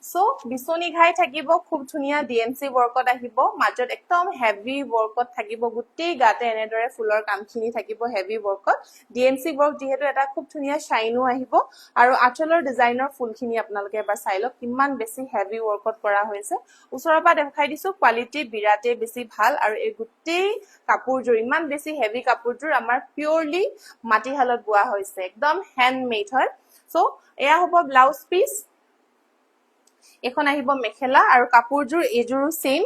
সো বিছনি ঘাই থাকিব খুব ধুনিয়া DMC workত আহিব মাজত একদম হেভি workত থাকিব গুটেই গাতে এনেদৰে ফুলৰ কামখিনি থাকিব হেভি workত DMC work যেহেতু এটা খুব ধুনিয়া শাইনো আহিব আৰু আঁচলৰ ডিজাইনৰ ফুলখিনি আপোনালোকে এবাৰ চাই লওক কিমান বেছি হেভি workত কৰা হৈছে ওচৰৰ পৰা দেখাই দিছো কোৱালিটি বিৰাতে বেছি ভাল আৰু এই গুটেই কাপোৰযোৰ ইমান বেছি হেভি কাপোৰযোৰ আমাৰ পিওৰলি মাটিহালত বোৱা হৈছে একদম হ্যান্ডমেড হয় সো এয়া হ'ব ব্লাউজ পিস এখন আহিব মেখেলা আৰু কাপোৰযোৰ এযোৰো সেম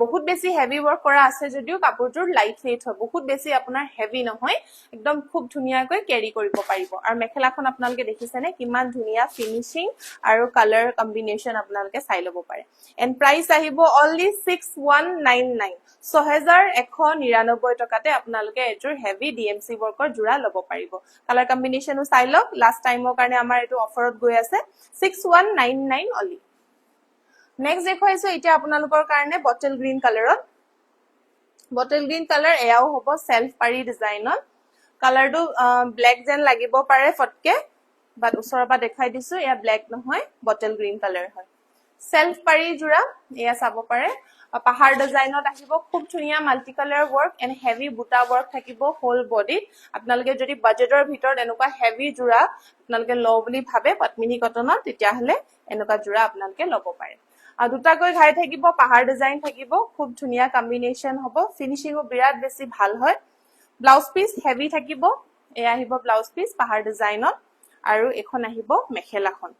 বহুত বেছি হেভি ওয়াৰ্ক কৰা আছে যদিও কাপোৰযোৰ লাইট ওয়েট হয় বহুত বেছি আপোনাৰ হেভি নহয় একদম খুব ধুনিয়াকৈ ক্যাৰি কৰিব পাৰিব আৰু মেখেলাখন আপোনালোকে দেখিছেনে কিমান ধুনিয়া ফিনিশিং আৰু কালাৰ কম্বিনেশন আপোনালোকে চাই ল'ব পাৰে এন্ড প্ৰাইস আহিব only 6199 6199 টকাতে আপোনালোকে এযোৰ হেভি DMC ওয়াৰ্কৰ জোৰা ল'ব পাৰিব কালাৰ কম্বিনেশনো চাই লওক লাষ্ট টাইমৰ কাৰণে আমাৰ এটো অফাৰত গৈ আছে 6199 only Next দেখুৱাইছো এতিয়া আপোনালোকৰ কাৰণে বটল গ্ৰীণ কালাৰ এয়াও হ'ব সেলফ পাৰি ডিজাইনত কালাৰটো ব্ল্যাক যেন লাগিব পাৰে ফটকে বাট ওচৰৰ পৰা দেখাই দিছো এয়া ব্ল্যাক নহয় বটল গ্ৰীণ কালাৰ হয় সেলফ পাৰি জোৰা এয়া চাব পাৰে পাহাৰ ডিজাইনত আহিব খুব ধুনিয়া multi colour work and heavy বুটা ওয়াৰ্ক থাকিব হোল বডিত আপোনালোকে যদি বাজেটৰ ভিতৰত এনেকুৱা হেভি জোৰা আপোনালোকে ল বুলি ভাবে পত্মিনী কটনত তেতিয়া হলে এনেকুৱা জোৰা আপোনালোকে ল'ব পাৰে দুটাকৈ ঘাই থাকিব পাহাৰ ডিজাইন থাকিব খুব ধুনিয়া কম্বিনেশন হ'ব ফিনিশিংও বিৰাট বেছি ভাল হয় ব্লাউজ পিস হেভি থাকিব এয়া আহিব ব্লাউজ পিস পাহাৰ ডিজাইনত আৰু এখন আহিব মেখেলাখন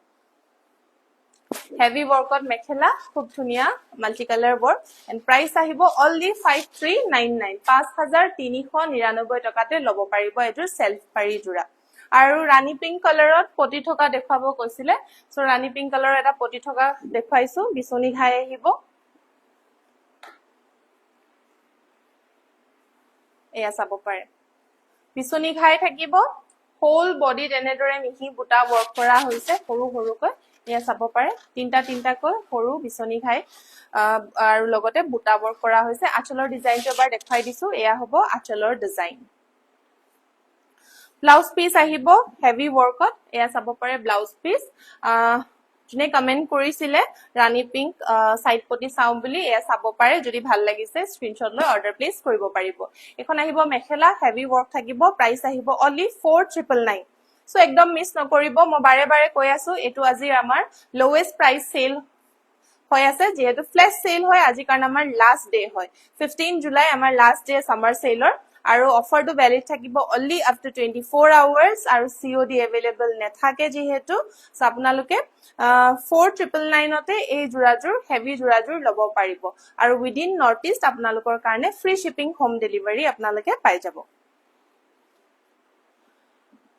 হেভি ওয়ার্কত মেখেলা খুব ধুনিয়া multi colour work and price আহিব only 5399 5399 টকাতে ল'ব পাৰিব এযোৰ সেলফ পাৰি জোৰা আৰু ৰাণী পিংক কালাৰত পটি থকা দেখাব কৈছিলে সো ৰাণী পিংক কালাৰৰ এটা পটি থকা দেখাইছো বিছনি ঘাই আহিব এয়া চাব পাৰে বিছনি ঘাই থাকিব হোল বডিত এনেদৰে মিহি বুটা ওয়াৰ্ক কৰা হৈছে সৰুকৈ এয়া চাব পাৰে তিনটাকৈ সৰু বিছনি ঘাই আৰু লগতে বুটা ওয়াৰ্ক কৰা হৈছে আঁচলৰ ডিজাইনটো এবাৰ দেখাই দিছো এয়া হ'ব আঁচলৰ ডিজাইন ব্লাউজ পিস আহিব হেভি ওয়াৰ্কত এয়া চাব পাৰে ব্লাউজ পিস জনে কমেন্ট কৰিছিলে ৰাণী পিংক সাইড পটি চাও বুলি এয়া চাব পাৰে যদি ভাল লাগিছে স্ক্ৰিনশ্বট লৈ অৰ্ডাৰ প্লেস কৰিব পাৰিব এখন আহিব মেখেলা হেভি ওয়াৰ্ক থাকিব প্ৰাইস আহিব only 4999 সো একদম মিস নকৰিব মই বাৰে কৈ আছো এটো আজি আমাৰ লোৱেষ্ট প্ৰাইস সেল হৈ আছে যেহেতু ফ্ল্যাশ সেল হয় আজি কাৰণ আমাৰ লাষ্ট ডে হয় 15 জুলাই আমাৰ লাষ্ট ডে সামাৰ সেলৰ আৰু অফাৰটো ভ্যালিড থাকিব only up to 24 hours আৰু COD available নেথাকে যেহেতু সো আপোনালোকে 4999 তে এই জোৰাযোৰ হেভি জোৰাযোৰ ল'ব পাৰিব আৰু উইদিন নৰ্থ ইষ্ট আপোনালোকৰ কাৰণে ফ্ৰী শিপিং হোম ডেলিভাৰী আপোনালোকে পাই যাব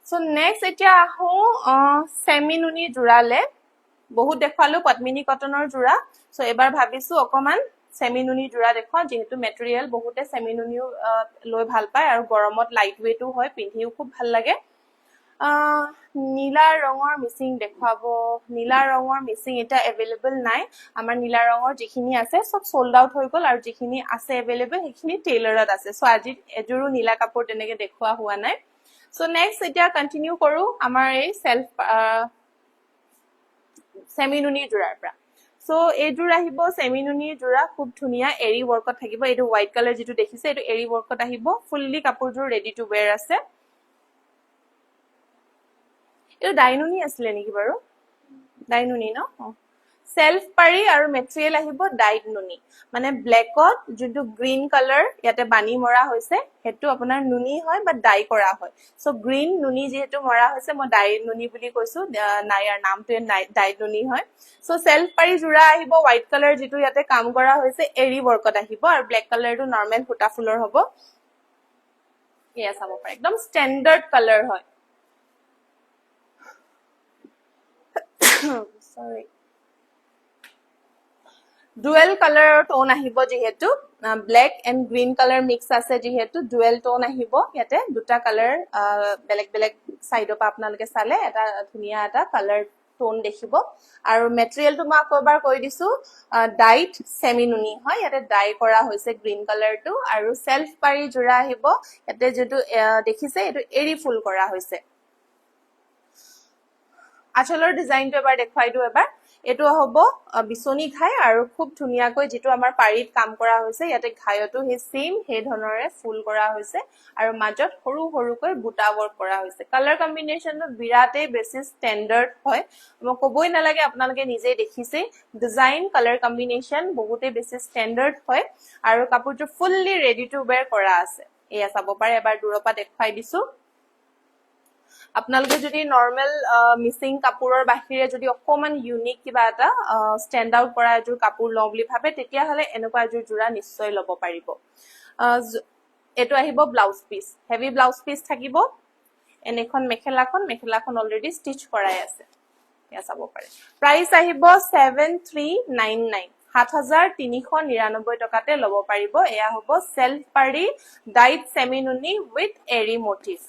সো নেক্সট এতিয়া আহো সেমিনুনি জোৰালে বহুত দেখালো পত্মিনী কটনৰ জোৰা সো এবাৰ ভাবিছো অকমান সেমিনুনি জোৰা দেখুৱা যেহেতু মেটেৰিয়েল বহুতে সেমিনুনিও লৈ ভাল পায় আৰু গৰমত লাইট ওয়েটও হয় পিন্ধিও খুব ভাল লাগে নীলা ৰঙৰ মিচিং দেখাব নীলা ৰঙৰ মিচিং এটা अवेलेबल নাই আমাৰ নীলা ৰঙৰ যিখিনি আছে সব সোল্ড আউট হৈ গল আৰু যিখিনি আছে अवेलेबल সেইখিনি টেইলৰত আছে সো আজি এজোৰো নীলা কাপোৰ তেনেকে দেখুৱা হোৱা নাই সো নেক্সট এতিয়া কন্টিনিউ কৰো আমাৰ এই সেলফ সেমিনুনি জোৰাৰ পৰা সো এযোৰ আহিব সেমিনুনি জোৰা খুব ধুনিয়া এৰি ওয়াৰ্কত থাকিব এটো হোৱাইট কালাৰ যেটো দেখিছে এটো এৰি ওয়াৰ্কত আহিব ফুললি কাপোৰযোৰ ৰেডি টু ওয়্যাৰ আছে এটো ডাইনুনি আছিল নেকি বাৰু ডাইনুনি ন সেলফ পাৰি আৰু মেটেৰিয়েল আহিব ডাইড নুনি মানে ব্লেকত যোনটো গ্ৰীণ কালাৰ ইয়াতে বানি মৰা হৈছে হেতু আপোনাৰ নুনি হয় বা ডাই কৰা হয় সো গ্ৰীণ নুনি যেহেতু মৰা হৈছে মই ডাই নুনি বুলি কৈছো নাইয়াৰ নামটোৱে ডাইড নুনি হয় সো সেলফ পাৰি জোৰা আহিব হোৱাইট কালাৰ যেটো ইয়াতে কাম কৰা হৈছে এৰি ওয়াৰ্কত আহিব আৰু ব্লেক কালাৰটো নৰমাল ফুটা ফুলৰ হ'ব এয়া চাব পাৰে একদম ষ্টেণ্ডাৰ্ড কালাৰ হয় sorry dual color tone ahibo jehetu black and green color mix ase jehetu dual tone ahibo yate duta color beleg side pa apnaloke sale eta dhuniya eta color tone dekhibo aru material tu ma kobar koi disu dyed semi nuni hoy yate dye kora hoise green color tu aru self pari jura ahibo yate jetu dekhise etu eri full kora hoise আচলৰ ডিজাইনটো এবাৰ দেখাই দিও এবাৰ এটো হ'ব বিছনি ঘাই আৰু খুব ধুনিয়াকৈ যেটো আমাৰ পাৰিত কাম কৰা হৈছে ইয়াতে ঘায়টো হে সেম হে ধৰণৰে ফুল কৰা হৈছে আৰু মাজত সৰু সৰুকৈ বুটা ওয়াৰ্ক কৰা হৈছে কালাৰ কম্বিনেশনটো বিৰাতে বেছি ষ্টেণ্ডাৰ্ড হয় মই কবই নালাগে আপোনালোকে নিজে দেখিছে ডিজাইন কালাৰ কম্বিনেশন বহুতে বেছি ষ্টেণ্ডাৰ্ড হয় আৰু কাপোৰটো ফুললি ৰেডি টু wear কৰা আছে এয়া চাব পাৰে এবাৰ দূৰপা দেখাই দিছো আপোনালোকে যদি নৰমাল মিসিং কাপোৰৰ বাহিৰে যদি অকমান ইউনিক কিবা এটা ষ্টেণ্ড আউট কৰা এজোৰ কাপোৰ লওঁ বুলি ভাবে তেতিয়া হলে এনেকুৱা এজোৰ জোৰা নিশ্চয় লব পাৰিব এটো আহিব blouse piece heavy blouse piece থাকিব এনেখন মেখেলাখন অলৰেডি ষ্টিচ কৰাই আছে এয়া চাব পাৰে প্ৰাইস আহিব 7399 7399 টকাতে লব পাৰিব এয়া হ'ব সেলফ পাৰি ডাইড সেমি নুনি উইথ এৰি মোটিভ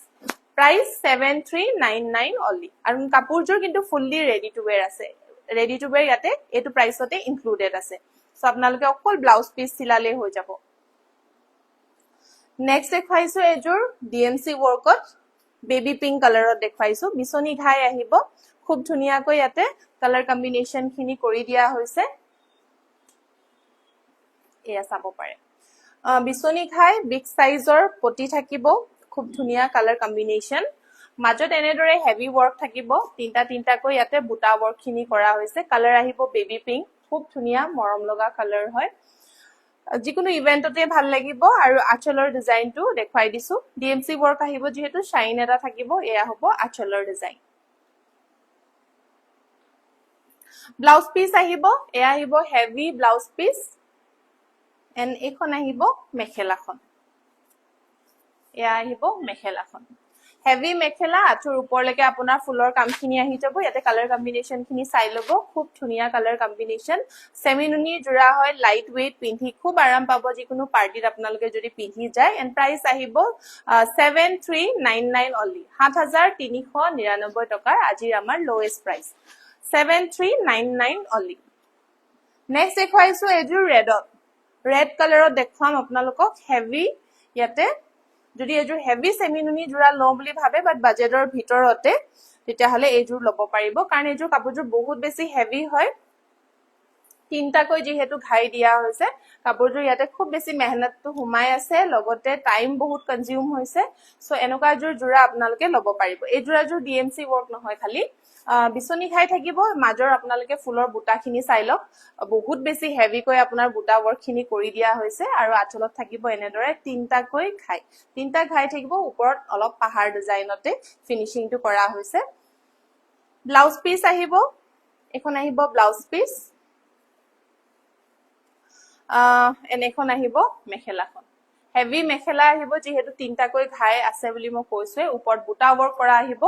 Price 7399 only. আৰু কাপোৰজোৰ কিন্তু ফুললি ৰেডি টু wear আছে ৰেডি টু wear ইয়াতে এটো প্ৰাইসতে ইনক্লুডেড আছে সো আপোনালোকে অকল ব্লাউজ পিস সিলালে হৈ যাব নেক্সট দেখাইছো এজোৰ ডিএমসি ওয়াৰ্কত বেবি পিংক কালাৰত দেখাইছো বিছনি ঘাই আহিব খুব ধুনিয়াকৈ ইয়াতে কালাৰ কম্বিনেশন খিনি কৰি দিয়া হৈছে এয়া চাব পাৰে বিছনি ঘাই বিগ সাইজৰ পটি থাকিব খুব ধুনিয়া কালাৰ কম্বিনেশন মাজত এনেদৰে হেভি ওয়াৰ্ক থাকিব তিনটা কৈ ইয়াতে বুটা ওয়াৰ্ক খিনি কৰা হৈছে কালাৰ আহিব বেবি পিংক খুব ধুনিয়া মৰম লগা কালাৰ হয় যিকোনো ইভেন্টতে ভাল লাগিব আৰু আঁচলৰ ডিজাইনটো দেখাই দিছো ডিএমসি ওয়াৰ্ক আহিব যেহেতু শাইন এটা থাকিব এয়া হ'ব আঁচলৰ ডিজাইন ব্লাউজ পিস আহিব এয়া আহিব হেভি ব্লাউজ পিস এন্ড এখন আহিব মেখেলাখন এয়া আহিব মেখেলাখন হেভি মেখেলা আঁচুৰ ওপৰলৈকে আপোনাৰ ফুলৰ কামখিনি আহি যাব ইয়াতে কালাৰ কম্বিনেশন খিনি চাই লব খুব ধুনিয়া কালাৰ কম্বিনেশন সেমি নুনি জোৰা হয় লাইট ওয়েট পিন্ধি খুব আৰাম পাব যিকোনো পাৰ্টিত আপোনালোকে যদি পিন্ধি যায় এন্ড প্ৰাইস আহিব 7399 only 7399 টকাৰ আজিৰ আমাৰ লোৱেষ্ট প্ৰাইস 7399 only নেক্সট দেখাইছো এজোৰ ৰেড কালাৰত দেখাম আপোনালোকক হেভি ইয়াতে যদি এজোৰ হেভি সেমি নুনি জোৰা লওঁ বুলি ভাবে বাট বাজেটৰ ভিতৰতে তেতিয়া হলে এজোৰ লব পাৰিব কাৰণ এজোৰ কাপোৰজোৰ বহুত বেছি হেভি হয় তিনটা কৈ যেহেতু ঘাই দিয়া হৈছে কাপোৰজোৰ ইয়াতে খুব বেছি মেহনতটো হুমাই আছে লগতে টাইম বহুত কনজিউম হৈছে সো এনেকুৱা এজোৰ জোৰা আপোনালোকে লব পাৰিব এই জোৰাজোৰ ডিএমসি ওয়াৰ্ক নহয় খালি বিছনি ঘাই থাকিব মাজৰ আপোনালোকে ফুলৰ বুটাখিনি চাই লওক বহুত বেছি হেভি কৈ আপোনাৰ বুটা ওয়াৰ্ক খিনি কৰি দিয়া হৈছে আৰু আঁচলত থাকিব এনেদৰে তিনটা ঘাই থাকিব ওপৰত অলপ পাহাৰ ডিজাইনতে ফিনিশিংটো কৰা হৈছে ব্লাউজ পিস আহিব এখন আহিব ব্লাউজ পিস এনেখন আহিব মেখেলাখন হেভি মেখেলা আহিব যেহেতু তিনটা কৈ ঘাই আছে বুলি মই কৈছো ওপৰত বুটা ওয়াৰ্ক কৰা আহিব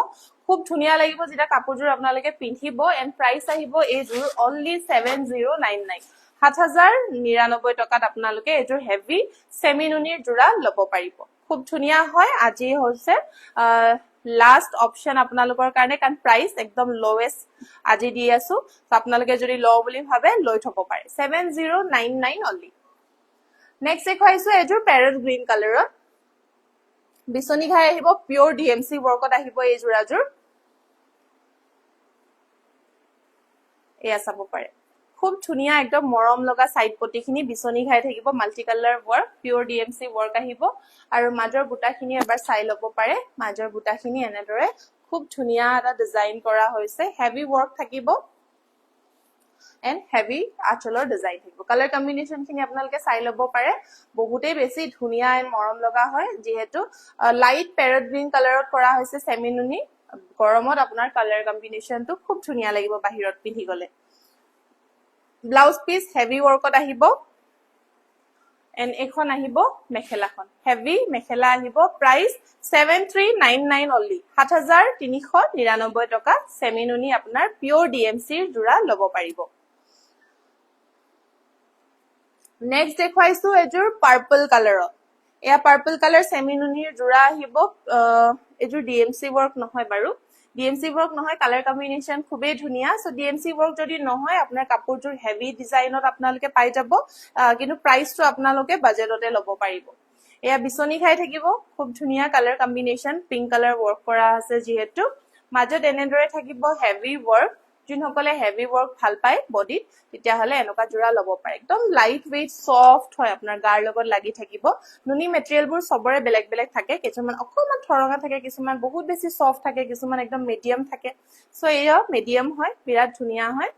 খুব ধুনিয়া লাগিব যেটা কাপোৰজোৰ আপোনালোকে পিন্ধিব এন্ড প্ৰাইস আহিব এজোৰ only 7099 7099 টকাত আপোনালোকে এজোৰ হেভি সেমি নুনিৰ জোৰা লব পাৰিব খুব ধুনিয়া হয় আজি হৈছে লাষ্ট অপশন আপোনালোকৰ কাৰণে কাৰণ প্ৰাইস একদম লোৱেষ্ট আজি দি আছো তো আপোনালোকে যদি ল বুলি ভাবে লৈ থব পাৰে 7099 only নেক্সট দেখাইছো এজোৰ প্যাৰট গ্ৰীন কালাৰত বিছনি ঘাই আহিব পিওৰ ডিএমসি ওয়াৰ্কত আহিব এই জোৰাজোৰ এয়া চাব পাৰে খুব ধুনিয়া একদম মৰম লগা সাইড পটিখিনি বিছনি ঘাই থাকিব multi colour work pure DMC work আহিব আৰু মাজৰ বুটাখিনি এবাৰ চাই লব পাৰে মাজৰ বুটাখিনি এনেদৰে খুব ধুনিয়া এটা ডিজাইন কৰা হৈছে হেভি ওয়াৰ্ক থাকিব এণ্ড হেভি আঁচলৰ ডিজাইন থাকিব কালাৰ কম্বিনেশ্যন খিনি আপোনালোকে চাই ল'ব পাৰে বহুতেই বেছি ধুনীয়া এণ্ড মৰম লগা হয় যিহেতু লাইট পেৰট গ্ৰীণ কালাৰত কৰা হৈছে চেমি নুনি গৰমত আপোনাৰ কালাৰ কম্বিনেশ্যনটো খুব ধুনীয়া লাগিব বাহিৰত পিন্ধি গলে ব্লাউজ পিচ হেভি ৱৰ্কত আহিব এণ্ড এখন আহিব মেখেলাখন হেভি মেখেলা আহিব প্ৰাইচ 7399 অনলি 7399 টকা চেমি নুনি আপোনাৰ পিয়ৰ ডিএমচিৰ যোৰা ল'ব পাৰিব নেক্সট দেখুৱাইছো এযোৰ পাৰ্পল কালাৰত এয়া পাৰ্পল কালাৰ চেমি নুনিৰ যোৰা আহিব এযোৰ ডিএমচি ৱৰ্ক নহয় বাৰু ডিএমচি ৱৰ্ক নহয় কালাৰ কম্বিনেশ্যন খুবেই ধুনীয়া সো ডিএমচি ৱৰ্ক যদি নহয় আপোনাৰ কাপোৰযোৰ হেভি ডিজাইনত আপোনালোকে পাই যাব কিন্তু প্ৰাইচটো আপোনালোকে বাজেটতে ল'ব পাৰিব এয়া বিচনি খাই থাকিব খুব ধুনীয়া colour combination pink colour work কৰা আছে যিহেতু মাজত এনেদৰে থাকিব হেভি ৱৰ্ক যোনসকলে হেভি ৱৰ্ক ভাল পায় বডিত তেতিয়াহ'লে এনেকুৱা যোৰা ল'ব পাৰে একদম লাইট ৱেইট সফট হয় আপোনাৰ গাৰ লগত লাগি থাকিব নুনি মেটেৰিয়েলবোৰ সবৰে বেলেগ বেলেগ থাকে কিছুমান অকণমান ঠৰঙা থাকে কিছুমান বহুত বেছি সফট থাকে কিছুমান একদম মিডিয়াম থাকে সো এয়া মিডিয়াম হয় বিৰাট ধুনীয়া হয়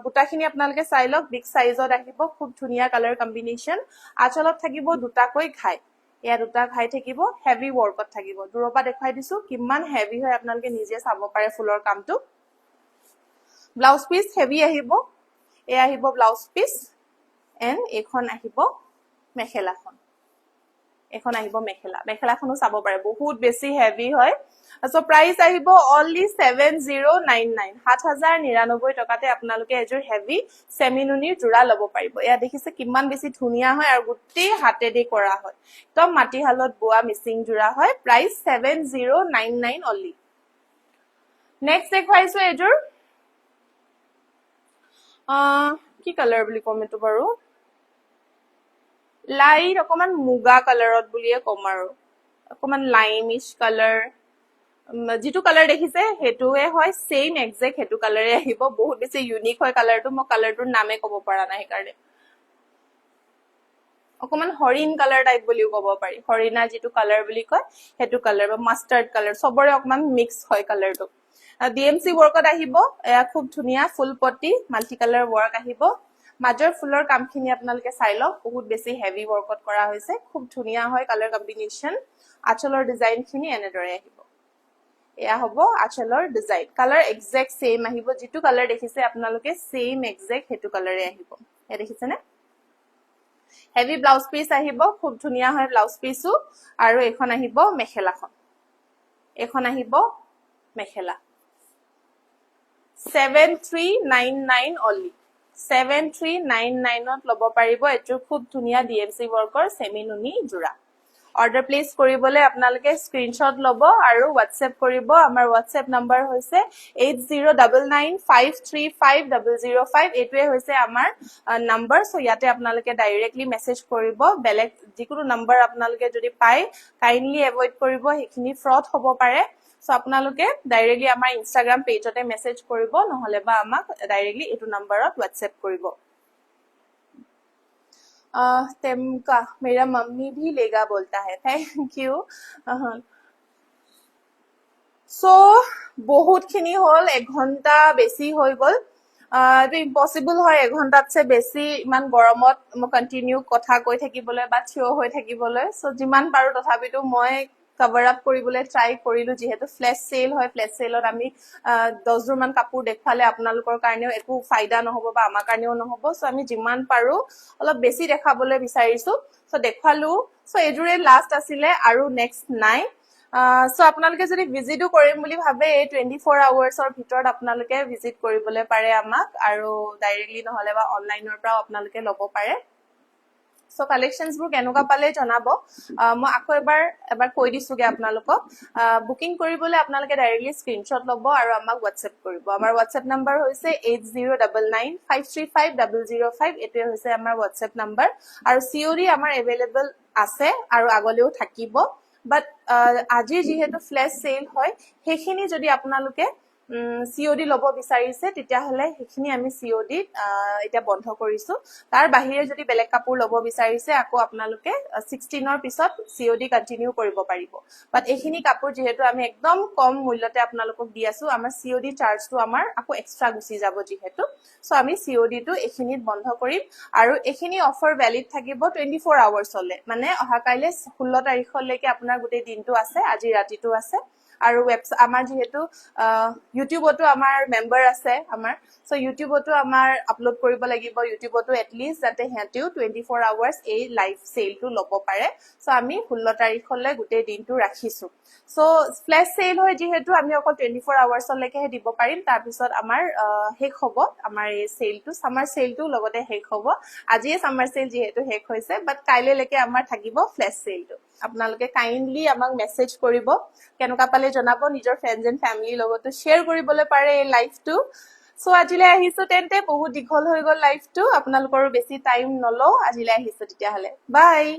বুটাখিনি আপোনালোকে চাই লওক বিগ সাইজত আহিব খুব ধুনীয়া কালাৰ কম্বিনেশ্যন আঁচলত থাকিব দুটাকৈ ঘাই এয়া দুটা ঘাই থাকিব হেভি ৱৰ্কত থাকিব দূৰৰ পৰা দেখুৱাই দিছো কিমান হেভি হয় আপোনালোকে নিজে চাব পাৰে ফুলৰ কামটো ব্লাউজ পিচ হেভি আহিব এ আহিব ব্লাউজ পিচ এণ্ড এখন আহিব মেখেলাখন এখন আহিব মেখেলাখনো চাব পাৰে বহুত বেছি হেভি হয় সো প্ৰাইস আহিব অনলি 7099 7099 টকাতে আপোনালোকে এযোৰ হেভি চেমি নুনিৰ যোৰা ল'ব পাৰিব এয়া দেখিছে কিমান বেছি ধুনীয়া হয় আৰু গোটেই হাতেদি কৰা হয় একদম মাটিহালত বোৱা মিচিং যোৰা হয় প্ৰাইস 7099 অনলি নেক্সট দেখুৱাইছো এযোৰ কি কালাৰ বুলি কম এটো বাৰু লাইট অকমান মুগা কালাৰত বুলিয়ে কম আৰু অকমান লাইমিশ কালাৰ যেটো কালাৰ দেখিছে হেতুৱে হয় সেম এক্সাক্ট হেতু কালাৰে আহিব বহুত বেছি ইউনিক হয় কালাৰটো মই কালাৰটোৰ নামে ক'ব পৰা নাই কাৰণে অকমান হৰিণ কালাৰ টাইপ বুলিও ক'ব পাৰি হৰিণা যেটো কালাৰ বুলি কয় হেতু কালাৰ বা মাষ্টাৰ্ড কালাৰ সবৰে অকমান মিক্স হয় কালাৰটো ডিএমচি ৱৰ্কত আহিব এয়া খুব ধুনীয়া ফুল পটি মাল্টি কালাৰ ৱৰ্ক আহিব মাজৰ ফুলৰ কামখিনি আপোনালোকে চাই লওক বহুত বেছি হেভি ৱৰ্কত কৰা হৈছে খুব ধুনীয়া হয় কালাৰ কম্বিনেশ্যন আঁচলৰ ডিজাইনখিনি এনেদৰে আহিব এয়া হ'ব আঁচলৰ ডিজাইন কালাৰ এক্সাক্ট সেম আহিব যেটো কালাৰ দেখিছে আপোনালোকে সেম এক্সাক্ট হেতু কালাৰে আহিব এ দেখিছেনে হেভি ব্লাউজ পিচ আহিব খুব ধুনীয়া হয় ব্লাউজ পিচো আৰু এখন আহিব মেখেলাখন এখন আহিব মেখেলা 7399 only 7399 ল'ব পাৰিব এটো খুব ধুনীয়া ডিএমচি ৱৰ্কৰ সেমি নুনি যোৰা অৰ্ডাৰ প্লেস কৰিবলৈ আপোনালোকে স্ক্ৰিনশ্বট ল'ব আৰু WhatsApp কৰিব আমাৰ WhatsApp নম্বৰ হৈছে 8099535005 এটোৱে হৈছে আমাৰ নম্বৰ সো ইয়াতে আপোনালোকে ডাইৰেক্টলি মেসেজ কৰিব বেলেগ যিকোনো নম্বৰ আপোনালোকে যদি পায় কাইন্ডলি এভয়েড কৰিব হেখিনি ফ্ৰড হ'ব পাৰে সো আপোনালোকে ডাইৰেক্টলি আমাৰ ইনষ্টাগ্ৰাম পেজতে মেসেজ কৰিব নহলে বা আমাক ডাইৰেক্টলি এটো নম্বৰত WhatsApp কৰিব तेमका मेरा मम्मी भी लेगा बोलता है थैंक यू सो बहुत खिनि होल 1 ঘন্টা বেছি হৈ গল এটো ইম্পসিবল হয় 1 ঘন্টাতছে বেছি ইমান গৰমত মই কন্টিনিউ কথা কৈ থাকিবলৈ বা থিয় হৈ থাকিবলৈ সো যিমান পাৰো তথাপিতো মই কভাৰ আপ কৰিবলৈ ট্ৰাই কৰিলো যেহেতু ফ্ল্যাশ সেল হয় ফ্ল্যাশ সেলত আমি 10 জোৰ মান কাপোৰ দেখালে আপোনালোকৰ কাৰণেও একো ফাইদা নহব বা আমাৰ কাৰণেও নহব সো আমি যিমান পাৰো অলপ বেছি দেখাবলৈ বিচাৰিছো সো দেখালো সো এজুৰে লাষ্ট আছিলে আৰু নেক্সট নাই সো আপোনালোকে যদি ভিজিটও কৰিম বুলি ভাবে 24 আৱাৰ্ছৰ ভিতৰত আপোনালোকে ভিজিট কৰিবলৈ পাৰে আমাক আৰু ডাইৰেক্টলি নহলে বা অনলাইনৰ পৰা আপোনালোকে ল'ব পাৰে সো কালেকশনস বোৰ কেনেকুৱা পালে জনাব মই আকৌ এবাৰ কৈ দিছোগে আপোনালোকক বুকিং কৰিবলৈ আপোনালোকে ডাইৰেক্টলি স্ক্ৰিনশ্বট ল'ব আৰু আমাক WhatsApp কৰিব আমাৰ WhatsApp নম্বৰ হৈছে 8099535005 এটোৱে হৈছে আমাৰ WhatsApp নম্বৰ আৰু COD আমাৰ अवेलेबल আছে আৰু আগলেও থাকিব বাট আজি যেহেতু ফ্ল্যাশ সেল হয় হেখিনি যদি আপোনালোকে COD ল'ব বিচাৰিছে তেতিয়াহ'লে সেইখিনি আমি COD এতিয়া বন্ধ কৰিছো তাৰ বাহিৰে যদি বেলেগ কাপোৰ ল'ব বিচাৰিছে আকৌ আপোনালোকে 16ৰ পিছত COD কন্টিনিউ কৰিব পাৰিব বাট এইখিনি কাপোৰ যেহেতু আমি একদম কম মূল্যতে আপোনালোকক দি আছো আমাৰ COD চাৰ্জটো আমাৰ আকৌ এক্সট্ৰা গুচি যাব যেহেতু সো আমি COD টো এইখিনিত বন্ধ কৰিম আৰু এইখিনি অফাৰ ভ্যালিড থাকিব 24 আৱাৰ্ছলে মানে অহা কাইলে 16 তাৰিখলৈকে আপোনাৰ গোটেই দিনটো আছে আজি ৰাতিটো আছে আৰু আমাৰ যেহেতু ইউটিউবতো আমাৰ মেম্বাৰ আছে আমাৰ সো ইউটিউবতো আমাৰ আপলোড কৰিব লাগিব ইউটিউবতো এটলিষ্ট যাতে হেঁতিও 24 আৱাৰ্ছ এই লাইভ সেলটো ল'ব পাৰে সো আমি 16 তাৰিখলৈ গোটেই দিনটো ৰাখিছো সো ফ্ল্যাশ সেল হয় যেহেতু আমি অকল 24 আৱাৰ্ছলৈকেহে দিব পাৰিম তাৰ পিছত আমাৰ শেষ হ'ব আমাৰ এই সেলটো সামাৰ সেলটো লগতে শেষ হ'ব আজিয়ে সামাৰ সেল যেহেতু শেষ হৈছে বাট কাইলৈলৈকে আমাৰ থাকিব ফ্ল্যাশ সেলটো আপোনালোকে কাইন্ডলি আমাক মেসেজ কৰিব কেনেকুৱা পালে জনাব নিজৰ ফ্ৰেণ্ডছ এণ্ড ফ্যামিলিৰ লগতো শেয়াৰ কৰিবলৈ পাৰে এই লাইভটো সো আজিলৈ আহিছো তেন্তে বহুত দীঘল হৈ গ'ল লাইভটো আপোনালোকৰো বেছি টাইম নলও আজিলৈ আহিছো তেতিয়াহ'লে বাই